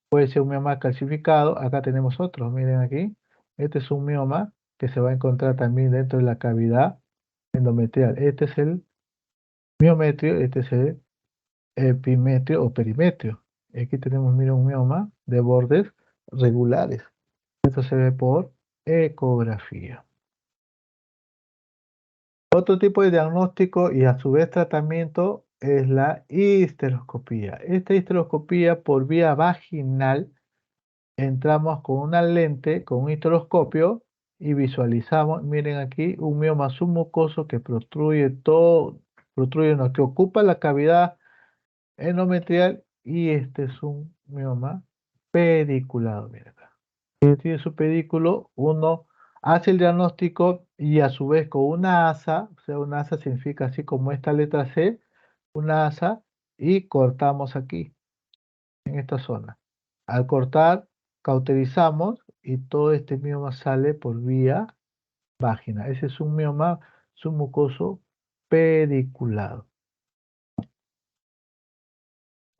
Puede ser un mioma calcificado. Acá tenemos otros, miren aquí. Este es un mioma que se va a encontrar también dentro de la cavidad endometrial. Este es el miometrio, este es el epimetrio o perimetrio. Aquí tenemos, miren, un mioma de bordes regulares. Esto se ve por ecografía. Otro tipo de diagnóstico y a su vez tratamiento es la histeroscopía. Esta histeroscopía por vía vaginal entramos con una lente, con un histeroscopio y visualizamos, miren aquí, un mioma submucoso que protruye todo, protruye, no, que ocupa la cavidad endometrial y este es un mioma pediculado, miren acá. Tiene su pedículo, uno hace el diagnóstico y a su vez con una asa, o sea, una asa significa así como esta letra C, una asa y cortamos aquí, en esta zona. Al cortar, cauterizamos y todo este mioma sale por vía vagina. Ese es un mioma submucoso pediculado.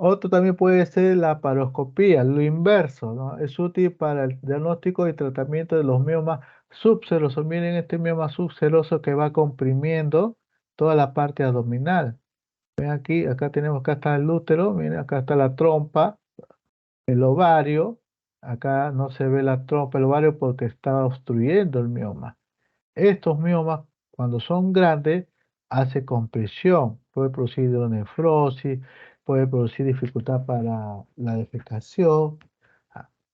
Otro también puede ser la paroscopía, lo inverso, ¿no? Es útil para el diagnóstico y tratamiento de los miomas subserosos. Miren este mioma subseroso que va comprimiendo toda la parte abdominal. Ven aquí, acá tenemos, acá está el útero, miren, acá está la trompa, el ovario. Acá no se ve la trompa, el ovario porque está obstruyendo el mioma. Estos miomas, cuando son grandes, hace compresión, puede producir hidronefrosis, puede producir dificultad para la defecación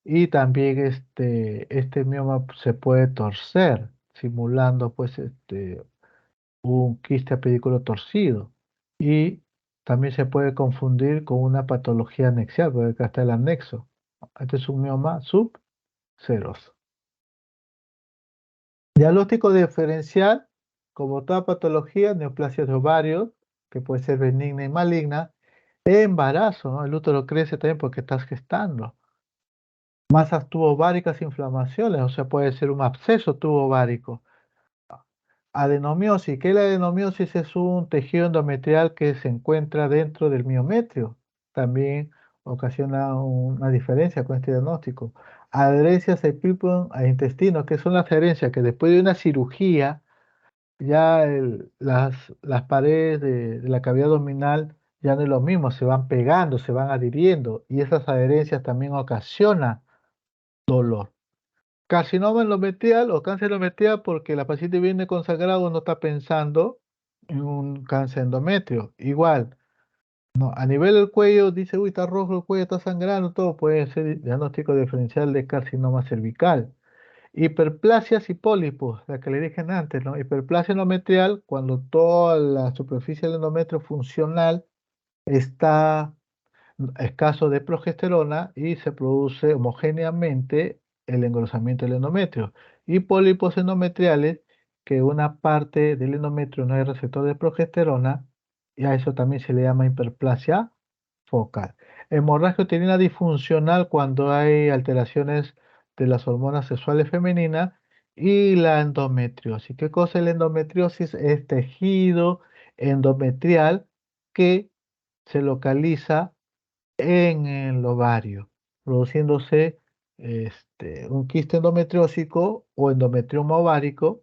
y también este mioma se puede torcer, simulando pues un quiste apendículo torcido y también se puede confundir con una patología anexial, porque acá está el anexo. Este es un mioma subseroso. Diagnóstico diferencial, como toda patología, neoplasia de ovarios, que puede ser benigna y maligna, embarazo, ¿no? El útero crece también porque estás gestando. Masas tubováricas, inflamaciones, o sea, puede ser un absceso tubovárico. Adenomiosis, ¿qué es la adenomiosis? Es un tejido endometrial que se encuentra dentro del miometrio. También ocasiona una diferencia con este diagnóstico. Adherencias a intestino, que son las adherencias que después de una cirugía ya las paredes de la cavidad abdominal ya no es lo mismo, se van pegando, se van adhiriendo y esas adherencias también ocasionan dolor. Carcinoma endometrial o cáncer endometrial porque la paciente viene con sangrado, no está pensando en un cáncer endometrio. Igual, no, a nivel del cuello dice, uy, está rojo el cuello, está sangrando, todo puede ser diagnóstico diferencial de carcinoma cervical. Hiperplasias y pólipos, la que le dije antes, ¿no? Hiperplasia endometrial, cuando toda la superficie del endometrio funcional está escaso de progesterona y se produce homogéneamente el engrosamiento del endometrio. Y pólipos endometriales, que una parte del endometrio no hay receptor de progesterona, y a eso también se le llama hiperplasia focal. Hemorragia uterina disfuncional cuando hay alteraciones de las hormonas sexuales femeninas y la endometriosis. ¿Qué cosa es la endometriosis? Es tejido endometrial que se localiza en el ovario. produciéndose un quiste endometriósico o endometrioma ovárico,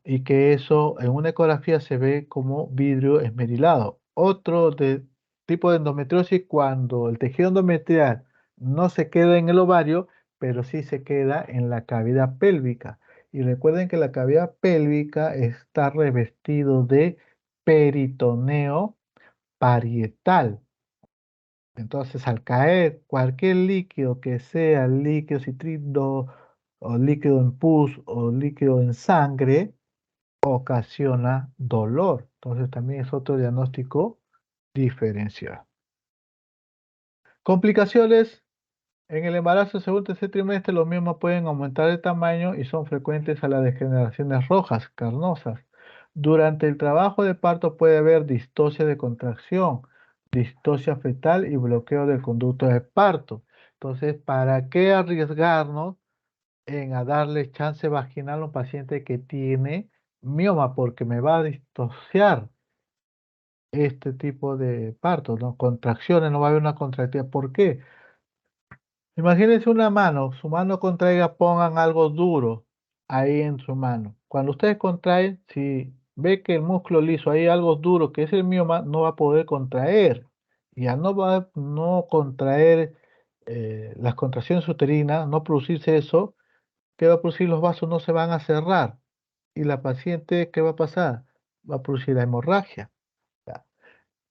y que eso en una ecografía se ve como vidrio esmerilado. Tipo de endometriosis cuando el tejido endometrial no se queda en el ovario, pero sí se queda en la cavidad pélvica. Y recuerden que la cavidad pélvica está revestido de peritoneo parietal. Entonces, al caer cualquier líquido que sea líquido citrino o líquido en pus o líquido en sangre, ocasiona dolor. Entonces, también es otro diagnóstico diferencial. Complicaciones. En el embarazo segundo y tercer trimestre, los mismos pueden aumentar de tamaño y son frecuentes a las degeneraciones rojas, carnosas. Durante el trabajo de parto puede haber distosia de contracción, distosia fetal y bloqueo del conducto de parto. Entonces, ¿para qué arriesgarnos en a darle chance vaginal a un paciente que tiene mioma? Porque me va a distociar este tipo de parto, ¿no? Contracciones, no va a haber una contractilidad. ¿Por qué? Imagínense una mano, su mano contraiga, pongan algo duro ahí en su mano. Cuando ustedes contraen, si ve que el músculo liso, hay algo duro que es el mioma, no va a poder contraer. Y al no contraer las contracciones uterinas, no producirse eso, ¿qué va a producir? Los vasos no se van a cerrar. Y la paciente, ¿qué va a pasar? Va a producir la hemorragia.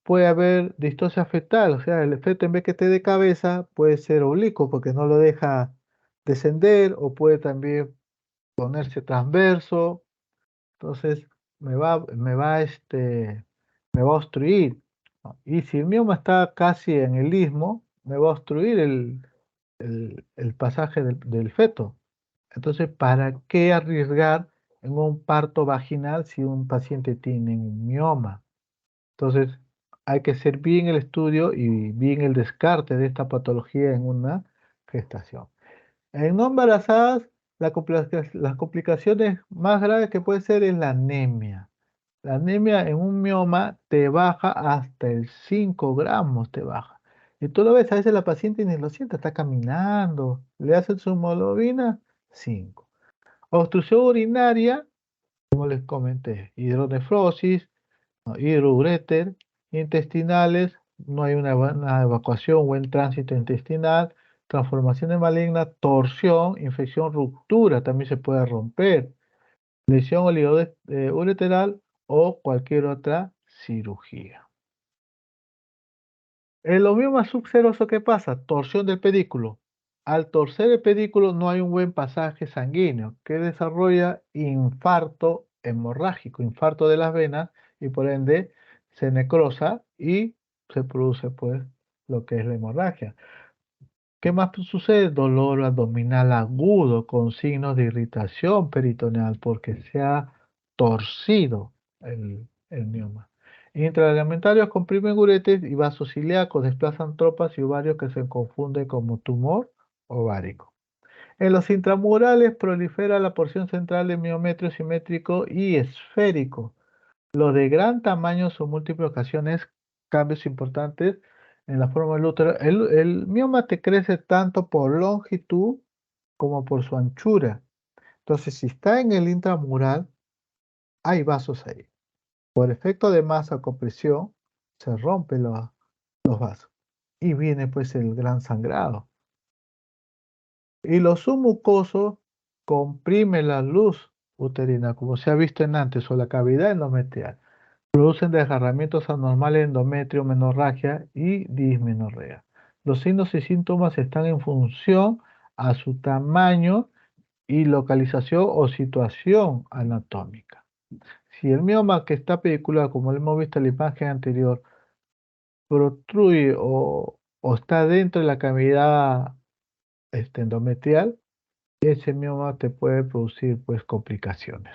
Puede haber distosia fetal, o sea, el feto en vez que esté de cabeza puede ser oblicuo porque no lo deja descender o puede también ponerse transverso, entonces me va a obstruir, ¿no? Y si el mioma está casi en el istmo, me va a obstruir el pasaje del feto. Entonces, ¿para qué arriesgar en un parto vaginal si un paciente tiene un mioma? Entonces, hay que hacer bien el estudio y bien el descarte de esta patología en una gestación. En no embarazadas, las complicaciones más graves que puede ser es la anemia. La anemia en un mioma te baja hasta el 5 gramos, te baja. Y tú lo ves, a veces la paciente ni lo siente, está caminando, le hacen su hemoglobina, 5. Obstrucción urinaria, como les comenté, hidronefrosis, ¿no? Hidroureter, intestinales, no hay una buena evacuación, buen tránsito intestinal, transformaciones malignas, torsión, infección, ruptura, también se puede romper, lesión ureteral o cualquier otra cirugía. En lo mismo subseroso, ¿qué pasa? Torsión del pedículo. Al torcer el pedículo no hay un buen pasaje sanguíneo que desarrolla infarto hemorrágico, infarto de las venas y por ende se necrosa y se produce pues lo que es la hemorragia. ¿Qué más sucede? Dolor abdominal agudo con signos de irritación peritoneal porque se ha torcido el mioma. Intraligamentarios comprimen uretes y vasos ilíacos, desplazan tropas y ovarios que se confunden como tumor ovárico. En los intramurales prolifera la porción central del miometrio simétrico y esférico. Los de gran tamaño son múltiples ocasiones cambios importantes en la forma del útero. El mioma te crece tanto por longitud como por su anchura. Entonces, si está en el intramural, hay vasos ahí. Por efecto de masa o compresión, se rompen los vasos. Y viene pues el gran sangrado. Y los submucosos comprimen la luz uterina, como se ha visto en antes, o la cavidad endometrial. Producen desgarramientos anormales, endometrio, menorragia y dismenorrea. Los signos y síntomas están en función a su tamaño y localización o situación anatómica. Si el mioma que está pedicular, como lo hemos visto en la imagen anterior, protruye o está dentro de la cavidad endometrial, ese mioma te puede producir pues complicaciones.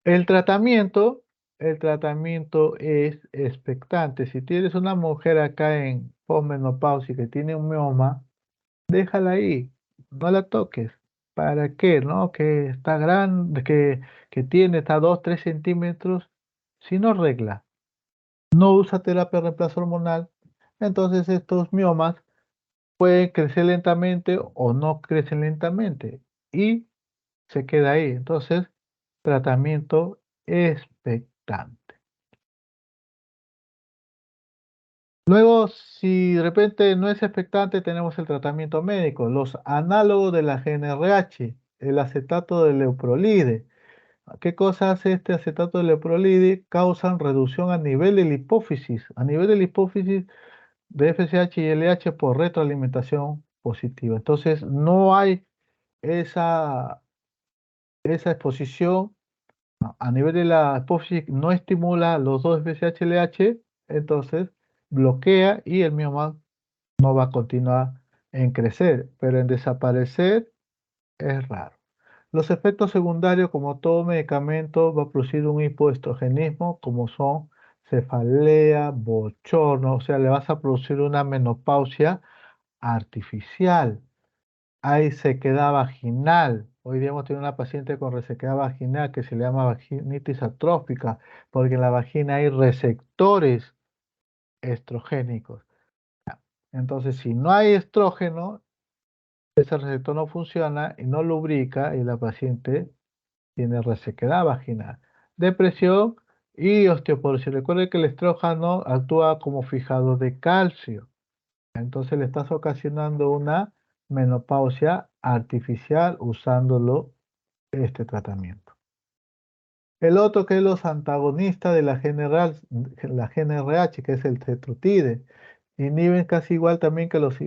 El tratamiento, el tratamiento es expectante. Si tienes una mujer acá en posmenopausia que tiene un mioma, déjala ahí, no la toques. ¿Para qué? ¿No? Que está grande, que tiene, está 2, 3 centímetros. Si no regla, no usa terapia de reemplazo hormonal, Entonces estos miomas pueden crecer lentamente o no crecen lentamente y se queda ahí. Entonces, tratamiento expectante. Luego, si de repente no es expectante, tenemos el tratamiento médico, los análogos de la GnRH, el acetato de leuprolide. ¿Qué cosa hace este acetato de leuprolide? Causan reducción a nivel de la hipófisis, de FSH y LH por retroalimentación positiva. Entonces, no hay esa, esa exposición a nivel de la hipófisis, no estimula los dos FSH-LH, entonces bloquea y el mioma no va a continuar en crecer, pero en desaparecer es raro. Los efectos secundarios, como todo medicamento, va a producir un hipoestrogenismo, como son cefalea, bochorno, o sea, le vas a producir una menopausia artificial. Hay sequedad vaginal. Hoy día hemos tenido una paciente con resequedad vaginal que se le llama vaginitis atrófica, porque en la vagina hay receptores estrogénicos. Entonces, si no hay estrógeno, ese receptor no funciona y no lubrica y la paciente tiene resequedad vaginal. Depresión y osteoporosis. Recuerde que el estrógeno actúa como fijador de calcio. Entonces le estás ocasionando una menopausia artificial usándolo este tratamiento. El otro que es los antagonistas de la GnRH, que es el tetrutide, inhiben casi igual también que los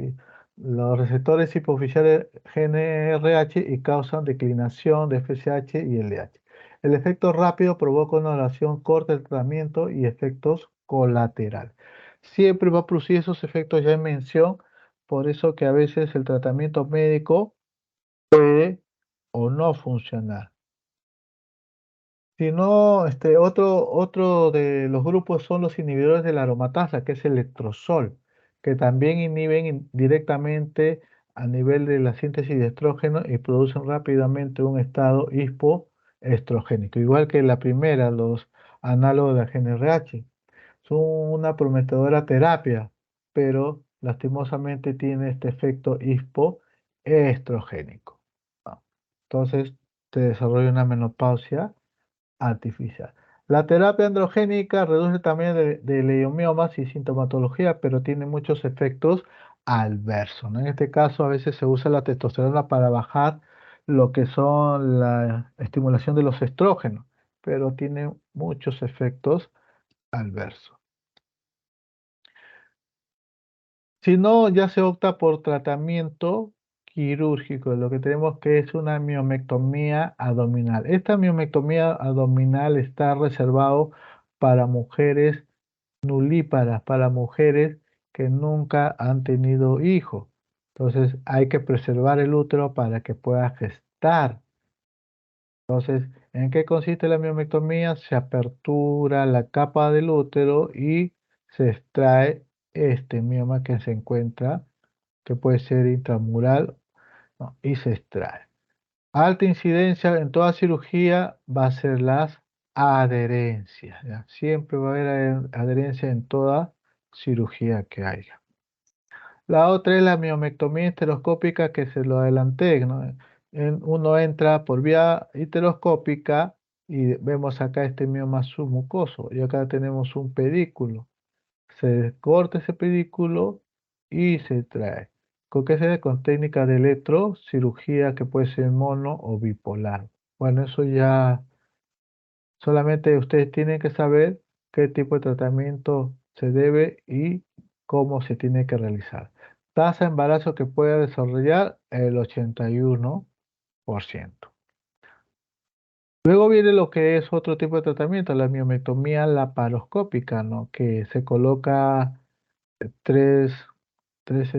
receptores hipoficiales GnRH y causan declinación de FSH y LH. El efecto rápido provoca una duración corta del tratamiento y efectos colaterales. Siempre va a producir esos efectos ya en mención, por eso que a veces el tratamiento médico puede o no funcionar. Si no, otro de los grupos son los inhibidores de la aromatasa, que es el letrozol, que también inhiben directamente a nivel de la síntesis de estrógeno y producen rápidamente un estado hispoestrogénico. Igual que la primera, los análogos de la GnRH. Son una prometedora terapia, pero lastimosamente tiene este efecto hispoestrogénico. ¿No? Entonces, te desarrolla una menopausia artificial. La terapia androgénica reduce también de leiomiomas y sintomatología, pero tiene muchos efectos adversos, ¿no? En este caso, a veces se usa la testosterona para bajar lo que son la estimulación de los estrógenos, pero tiene muchos efectos adversos. Si no, ya se opta por tratamiento quirúrgico, lo que tenemos que es una miomectomía abdominal. Esta miomectomía abdominal está reservado para mujeres nulíparas, para mujeres que nunca han tenido hijos. Entonces hay que preservar el útero para que pueda gestar. Entonces, ¿en qué consiste la miomectomía? Se apertura la capa del útero y se extrae este mioma que se encuentra, que puede ser intramural, ¿no? Y se extrae. Alta incidencia en toda cirugía va a ser las adherencias, ¿ya? Siempre va a haber adherencia en toda cirugía que haya. La otra es la miomectomía histeroscópica que se lo adelanté, ¿no? Uno entra por vía histeroscópica y vemos acá este mioma submucoso y acá tenemos un pedículo. Se corta ese pedículo y se trae. ¿Con qué se hace? Con técnica de electrocirugía que puede ser mono o bipolar. Bueno, eso ya solamente ustedes tienen que saber qué tipo de tratamiento se debe y cómo se tiene que realizar. Tasa de embarazo que pueda desarrollar el 81%. Luego viene lo que es otro tipo de tratamiento, la miomectomía laparoscópica, ¿no? Que se coloca tres, tres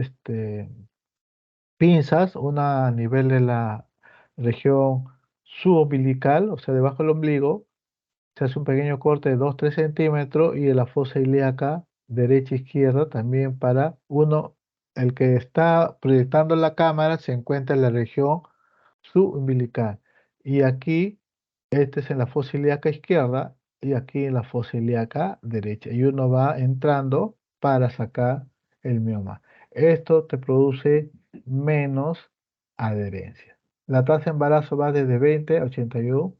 pinzas, una a nivel de la región subumbilical, o sea, debajo del ombligo, se hace un pequeño corte de 2-3 centímetros y de la fosa ilíaca derecha e izquierda también para uno, el que está proyectando la cámara se encuentra en la región subumbilical y aquí este es en la fosa ilíaca izquierda y aquí en la fosa ilíaca derecha y uno va entrando para sacar el mioma. Esto te produce menos adherencia. La tasa de embarazo va desde 20 a 81%.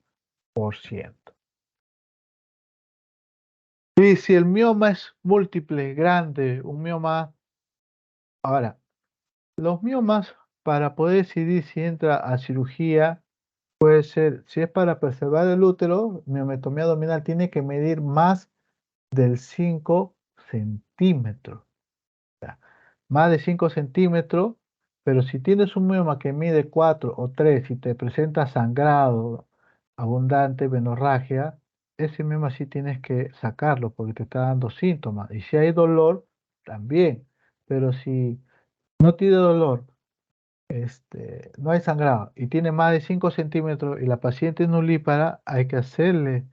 Y si el mioma es múltiple, grande, un mioma. Ahora, los miomas, para poder decidir si entra a cirugía, puede ser, si es para preservar el útero, miometomía abdominal tiene que medir más del 5 centímetros. Más de 5 centímetros, pero si tienes un mioma que mide 4 o 3 y te presenta sangrado abundante, menorragia, ese mioma sí tienes que sacarlo porque te está dando síntomas. Y si hay dolor, también. Pero si no tiene dolor, no hay sangrado y tiene más de 5 centímetros y la paciente es nulípara, hay que hacerle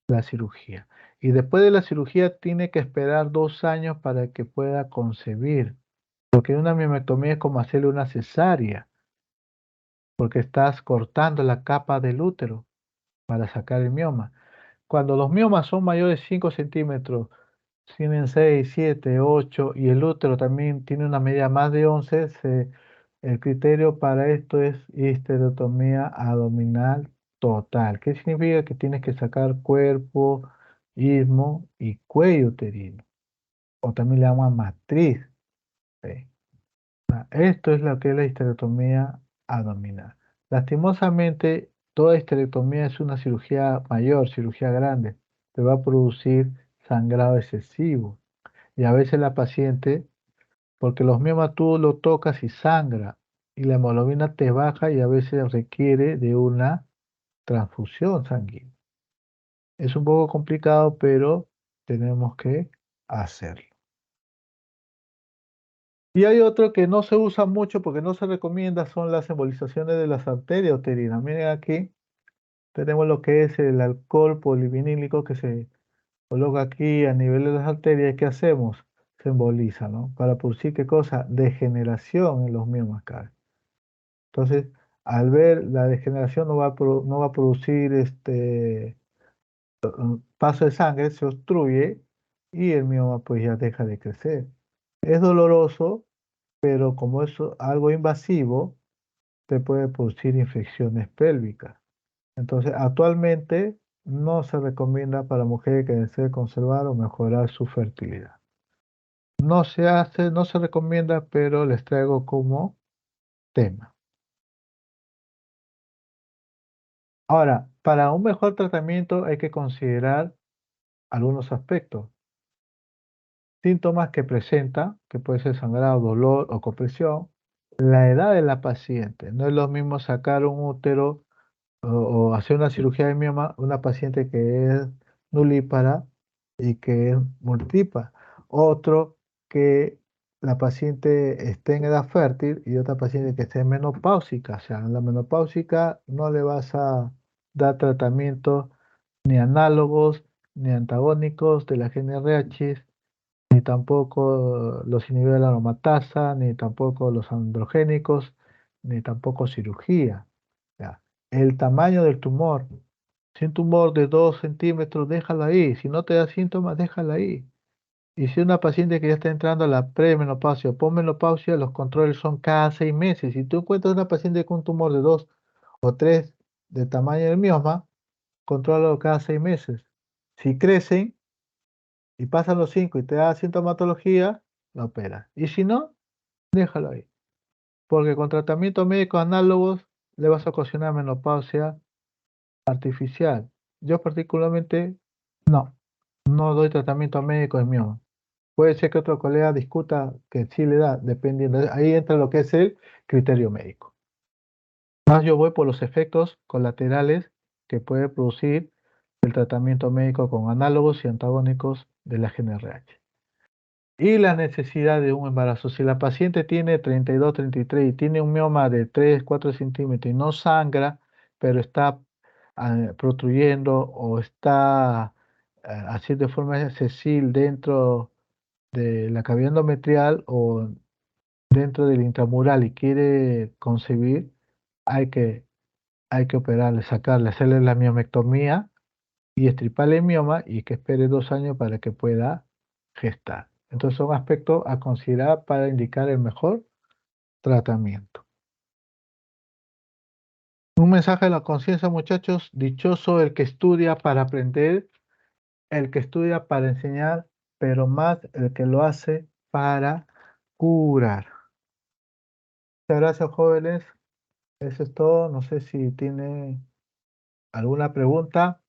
la cirugía. Y después de la cirugía tiene que esperar 2 años para que pueda concebir. Porque una miomectomía es como hacerle una cesárea, porque estás cortando la capa del útero para sacar el mioma. Cuando los miomas son mayores de 5 centímetros, tienen 6, 7, 8 y el útero también tiene una medida más de 11, el criterio para esto es histerectomía abdominal total. ¿Qué significa? Que tienes que sacar cuerpo, istmo y cuello uterino, o también le llaman matriz. ¿Sí? Esto es lo que es la histerectomía abdominal. Lastimosamente, toda histerectomía es una cirugía mayor, cirugía grande. Te va a producir sangrado excesivo. Y a veces la paciente, porque los miomas tú lo tocas y sangra, y la hemoglobina te baja y a veces requiere de una transfusión sanguínea. Es un poco complicado, pero tenemos que hacerlo. Y hay otro que no se usa mucho porque no se recomienda, son las embolizaciones de las arterias uterinas. Miren aquí, tenemos lo que es el alcohol polivinílico que se coloca aquí a nivel de las arterias. ¿Y qué hacemos? Se emboliza, ¿no? Para producir, ¿qué cosa? Degeneración en los miomas cada vez. Entonces, al ver la degeneración no va a producir paso de sangre, se obstruye y el mioma pues ya deja de crecer. Es doloroso, pero como es algo invasivo, te puede producir infecciones pélvicas. Entonces, actualmente no se recomienda para mujeres que deseen conservar o mejorar su fertilidad. No se hace, no se recomienda, pero les traigo como tema. Ahora, para un mejor tratamiento hay que considerar algunos aspectos. Síntomas que presenta, que puede ser sangrado, dolor o compresión. La edad de la paciente. No es lo mismo sacar un útero o hacer una cirugía de mioma una paciente que es nulípara y que es multípara. Otro que la paciente esté en edad fértil y otra paciente que esté menopáusica. O sea, en la menopáusica no le vas a dar tratamiento ni análogos ni antagónicos de la GnRH, ni tampoco los inhibidores de la aromatasa, ni tampoco los androgénicos, ni tampoco cirugía. Ya. El tamaño del tumor. Si un tumor de 2 centímetros, déjalo ahí. Si no te da síntomas, déjalo ahí. Y si una paciente que ya está entrando a la premenopausia o posmenopausia, los controles son cada 6 meses. Si tú encuentras una paciente con un tumor de 2 o 3 de tamaño del mioma, contrólalo cada 6 meses. Si crecen y pasan los 5 y te da sintomatología, la operas. Y si no, déjalo ahí. Porque con tratamientos médicos análogos le vas a ocasionar menopausia artificial. Yo particularmente no doy tratamiento médico de mioma. Puede ser que otro colega discuta que sí le da, dependiendo. Ahí entra lo que es el criterio médico. Más yo voy por los efectos colaterales que puede producir el tratamiento médico con análogos y antagónicos de la GnRH. Y la necesidad de un embarazo. Si la paciente tiene 32, 33 y tiene un mioma de 3, 4 centímetros y no sangra, pero está protruyendo o está haciendo de forma sesile dentro de la cavidad endometrial o dentro del intramural y quiere concebir, hay que, hay que operarle, sacarle, hacerle la miomectomía y extirparle el mioma y que espere 2 años para que pueda gestar. Entonces son aspectos a considerar para indicar el mejor tratamiento. Un mensaje de la conciencia, muchachos: dichoso el que estudia para aprender, el que estudia para enseñar, pero más el que lo hace para curar. Muchas gracias, jóvenes. Eso es todo. No sé si tiene alguna pregunta.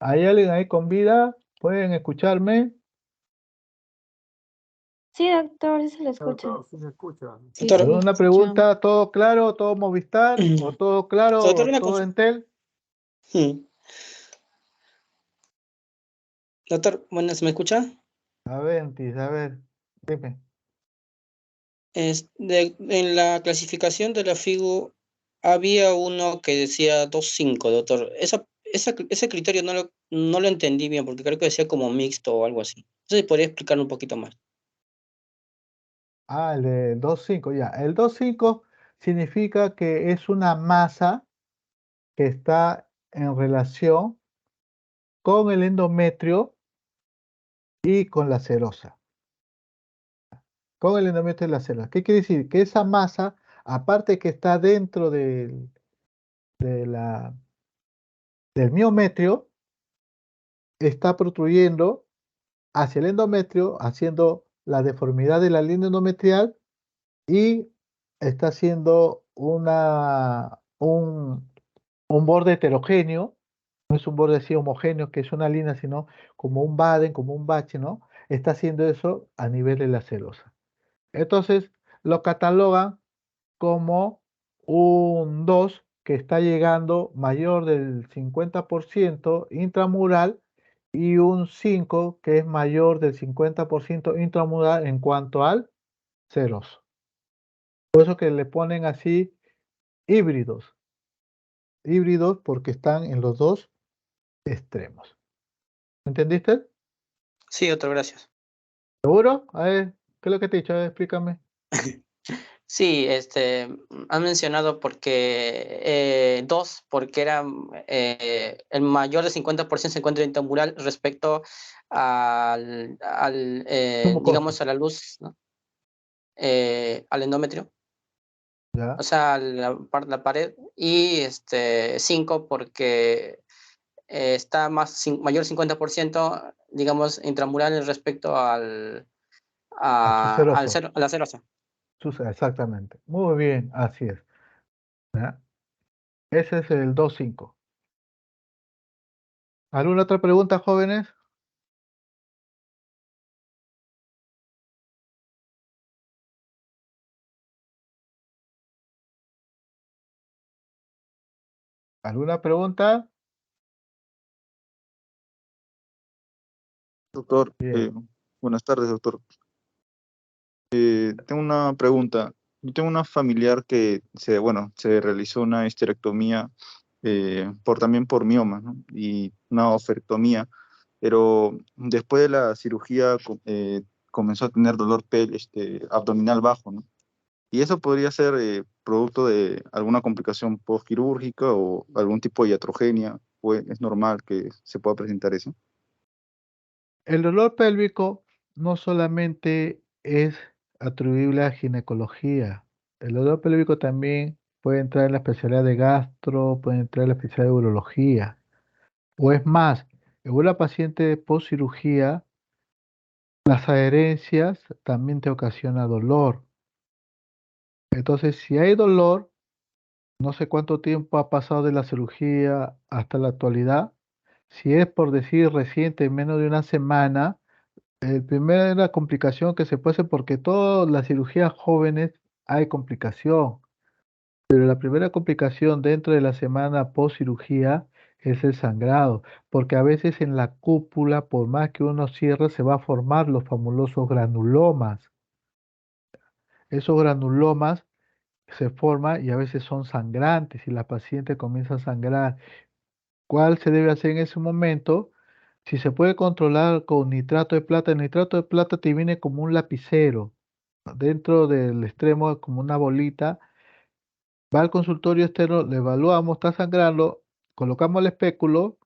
¿Hay alguien ahí con vida? ¿Pueden escucharme? Sí, doctor, sí se le escucha. ¿Sí se escucha? Sí, Doctor, sí, ¿Alguna pregunta? ¿Todo claro? ¿Todo Movistar? ¿O todo claro? doctor, ¿O todo Entel? Doctor, bueno, ¿se me escucha? A ver, Antis, a ver, dime. En la clasificación de la FIGU había uno que decía 2.5, doctor. Ese criterio no lo entendí bien porque creo que decía como mixto o algo así. Entonces, ¿podría explicar un poquito más? Ah, el de 2,5, ya. El 2,5 significa que es una masa que está en relación con el endometrio y con la serosa. Con el endometrio y la serosa. ¿Qué quiere decir? Que esa masa, aparte que está dentro de del miometrio, está protruyiendo hacia el endometrio, haciendo la deformidad de la línea endometrial, y está haciendo un borde heterogéneo. No es un borde así homogéneo, que es una línea, sino como un baden, como un bache, ¿no? Está haciendo eso a nivel de la serosa. Entonces, lo catalogan como un 2 que está llegando mayor del 50% intramural, y un 5 que es mayor del 50% intramural en cuanto al seroso. Por eso que le ponen así híbridos. Híbridos porque están en los dos extremos. ¿Entendiste? Sí, doctor, gracias. ¿Seguro? A ver, ¿qué es lo que te he dicho? A ver, explícame. Sí, han mencionado porque era el mayor del 50% se encuentra intramural respecto ¿Cómo cosa? digamos, a la luz, ¿no? Al endometrio, ¿Ya? o sea, la pared, y 5 porque está mayor 50%, digamos, intramural respecto A su seroso. a la cerosa. Exactamente. Muy bien, así es. ¿Ya? Ese es el 2,5. ¿Alguna otra pregunta, jóvenes? ¿Alguna pregunta? Doctor, Bien. buenas tardes, doctor. Tengo una pregunta. Yo tengo una familiar que se realizó una histerectomía también por mioma, ¿no? Y una oferectomía, pero después de la cirugía comenzó a tener dolor abdominal bajo, ¿no? Y eso podría ser producto de alguna complicación postquirúrgica o algún tipo de iatrogenia, o es normal que se pueda presentar eso. El dolor pélvico no solamente es atribuible a ginecología. El dolor pélvico también puede entrar en la especialidad de gastro, puede entrar en la especialidad de urología. O es más, en una paciente post cirugía, las adherencias también te ocasiona dolor. Entonces, si hay dolor, no sé cuánto tiempo ha pasado de la cirugía hasta la actualidad. Si es por decir reciente, en menos de una semana, el primera complicación que se puede hacer, porque todas las cirugías jóvenes hay complicación, pero la primera complicación dentro de la semana post cirugía es el sangrado, porque a veces en la cúpula, por más que uno cierre, se va a formar los fabulosos granulomas. Esos granulomas se forman y a veces son sangrantes y la paciente comienza a sangrar. ¿Cuál se debe hacer en ese momento? Si se puede controlar con nitrato de plata, el nitrato de plata te viene como un lapicero, dentro del extremo como una bolita, Va al consultorio externo, le evaluamos, está sangrando, colocamos el espéculo,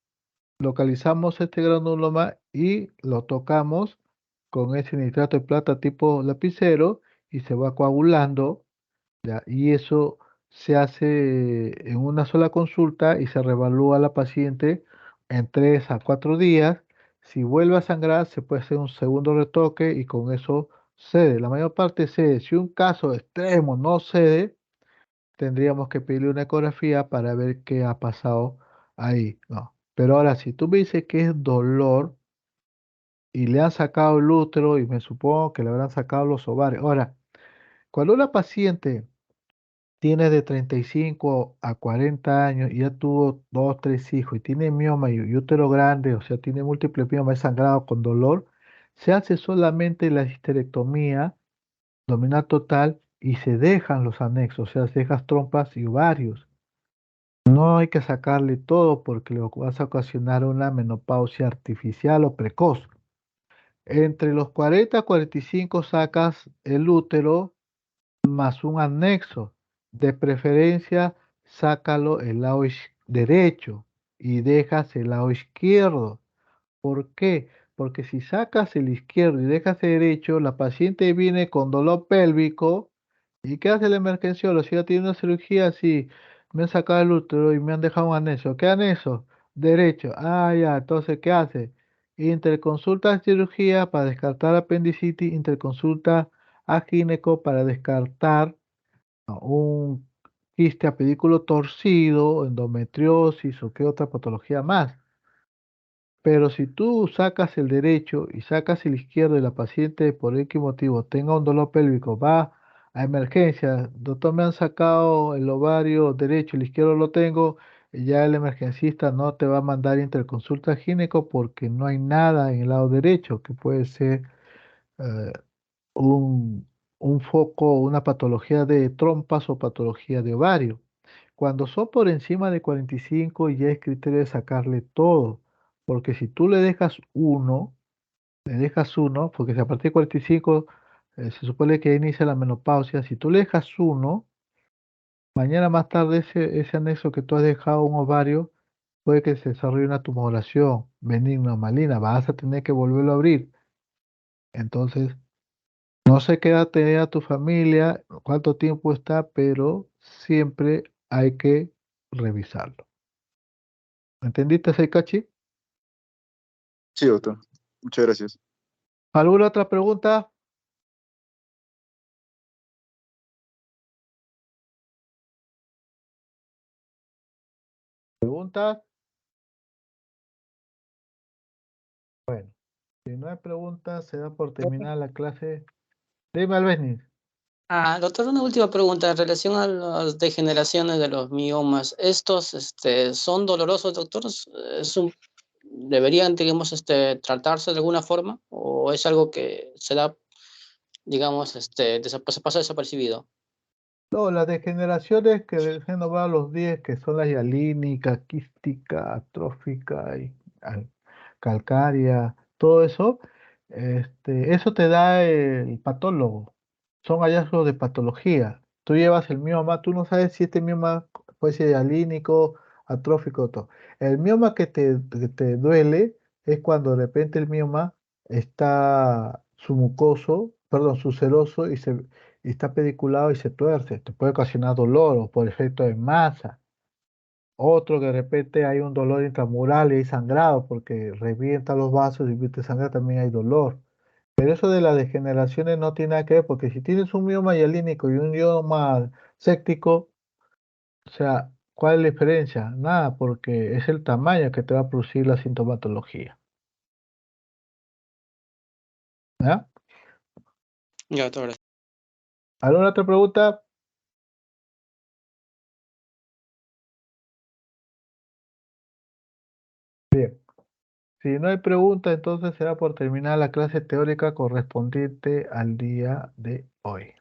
localizamos este granuloma y lo tocamos con ese nitrato de plata tipo lapicero y se va coagulando, ¿ya? Y eso se hace en una sola consulta y se reevalúa a la paciente en 3 a 4 días. Si vuelve a sangrar, se puede hacer un segundo retoque y con eso cede. La mayor parte cede. Si un caso extremo no cede, tendríamos que pedirle una ecografía para ver qué ha pasado ahí, ¿no? Pero ahora, si tú me dices que es dolor y le han sacado el útero y me supongo que le habrán sacado los ovarios. Ahora, cuando una paciente tiene de 35 a 40 años y ya tuvo 2, 3 hijos y tiene mioma y útero grande, o sea, tiene múltiples miomas, es sangrado con dolor, se hace solamente la histerectomía abdominal total y se dejan los anexos, o sea, se dejan trompas y ovarios. No hay que sacarle todo porque le vas a ocasionar una menopausia artificial o precoz. Entre los 40 a 45 sacas el útero más un anexo. De preferencia, sácalo el lado derecho y dejas el lado izquierdo. ¿Por qué? Porque si sacas el izquierdo y dejas el derecho, la paciente viene con dolor pélvico. ¿Y qué hace el emergenciólogo? Si ya tiene una cirugía así, me han sacado el útero y me han dejado un anexo. ¿Qué anexo? Derecho. Ah, ya, entonces, ¿qué hace? Interconsulta a cirugía para descartar apendicitis, interconsulta a gineco para descartar un quiste a pedículo torcido, endometriosis o qué otra patología más. Pero si tú sacas el derecho y sacas el izquierdo y la paciente por X motivo tenga un dolor pélvico, va a emergencia, doctor, me han sacado el ovario derecho, el izquierdo lo tengo, y ya el emergencista no te va a mandar interconsulta gineco porque no hay nada en el lado derecho, que puede ser eh, un, un foco, una patología de trompas o patología de ovario. Cuando son por encima de 45 ya es criterio de sacarle todo, porque si tú le dejas uno, porque si a partir de 45 se supone que inicia la menopausia, si tú le dejas uno, mañana más tarde ese anexo que tú has dejado un ovario puede que se desarrolle una tumoración benigna o maligna, vas a tener que volverlo a abrir. Entonces, no sé qué edad tenía tu familia, cuánto tiempo está, pero siempre hay que revisarlo. ¿Entendiste, Seikachi? Sí, doctor. Muchas gracias. ¿Alguna otra pregunta? ¿Preguntas? Bueno, si no hay preguntas, se da por terminada la clase. Dime, Albeniz. Doctor, una última pregunta en relación a las degeneraciones de los miomas. ¿Estos son dolorosos, doctor? ¿Deberían, digamos, tratarse de alguna forma? ¿O es algo que se da, digamos, se pasa desapercibido? No, las degeneraciones que recién nombraba los 10, que son la hialínica, quística, atrófica y calcárea, todo eso, eso te da el patólogo. Son hallazgos de patología. Tú llevas el mioma, tú no sabes si este mioma puede ser hialínico, atrófico o todo. El mioma que te duele es cuando de repente el mioma está submucoso, perdón, subseroso y está pediculado y se tuerce. Te puede ocasionar dolor o por efecto de masa. Otro que de repente hay un dolor intramural y hay sangrado porque revienta los vasos y viste sangrar también hay dolor. Pero eso de las degeneraciones no tiene nada que ver porque si tienes un mioma hialínico y un mioma séptico, o sea, ¿cuál es la diferencia? Nada, porque es el tamaño que te va a producir la sintomatología. ¿Ya? Ya, doctor. ¿Alguna otra pregunta? Bien. Si no hay pregunta, entonces será por terminar la clase teórica correspondiente al día de hoy.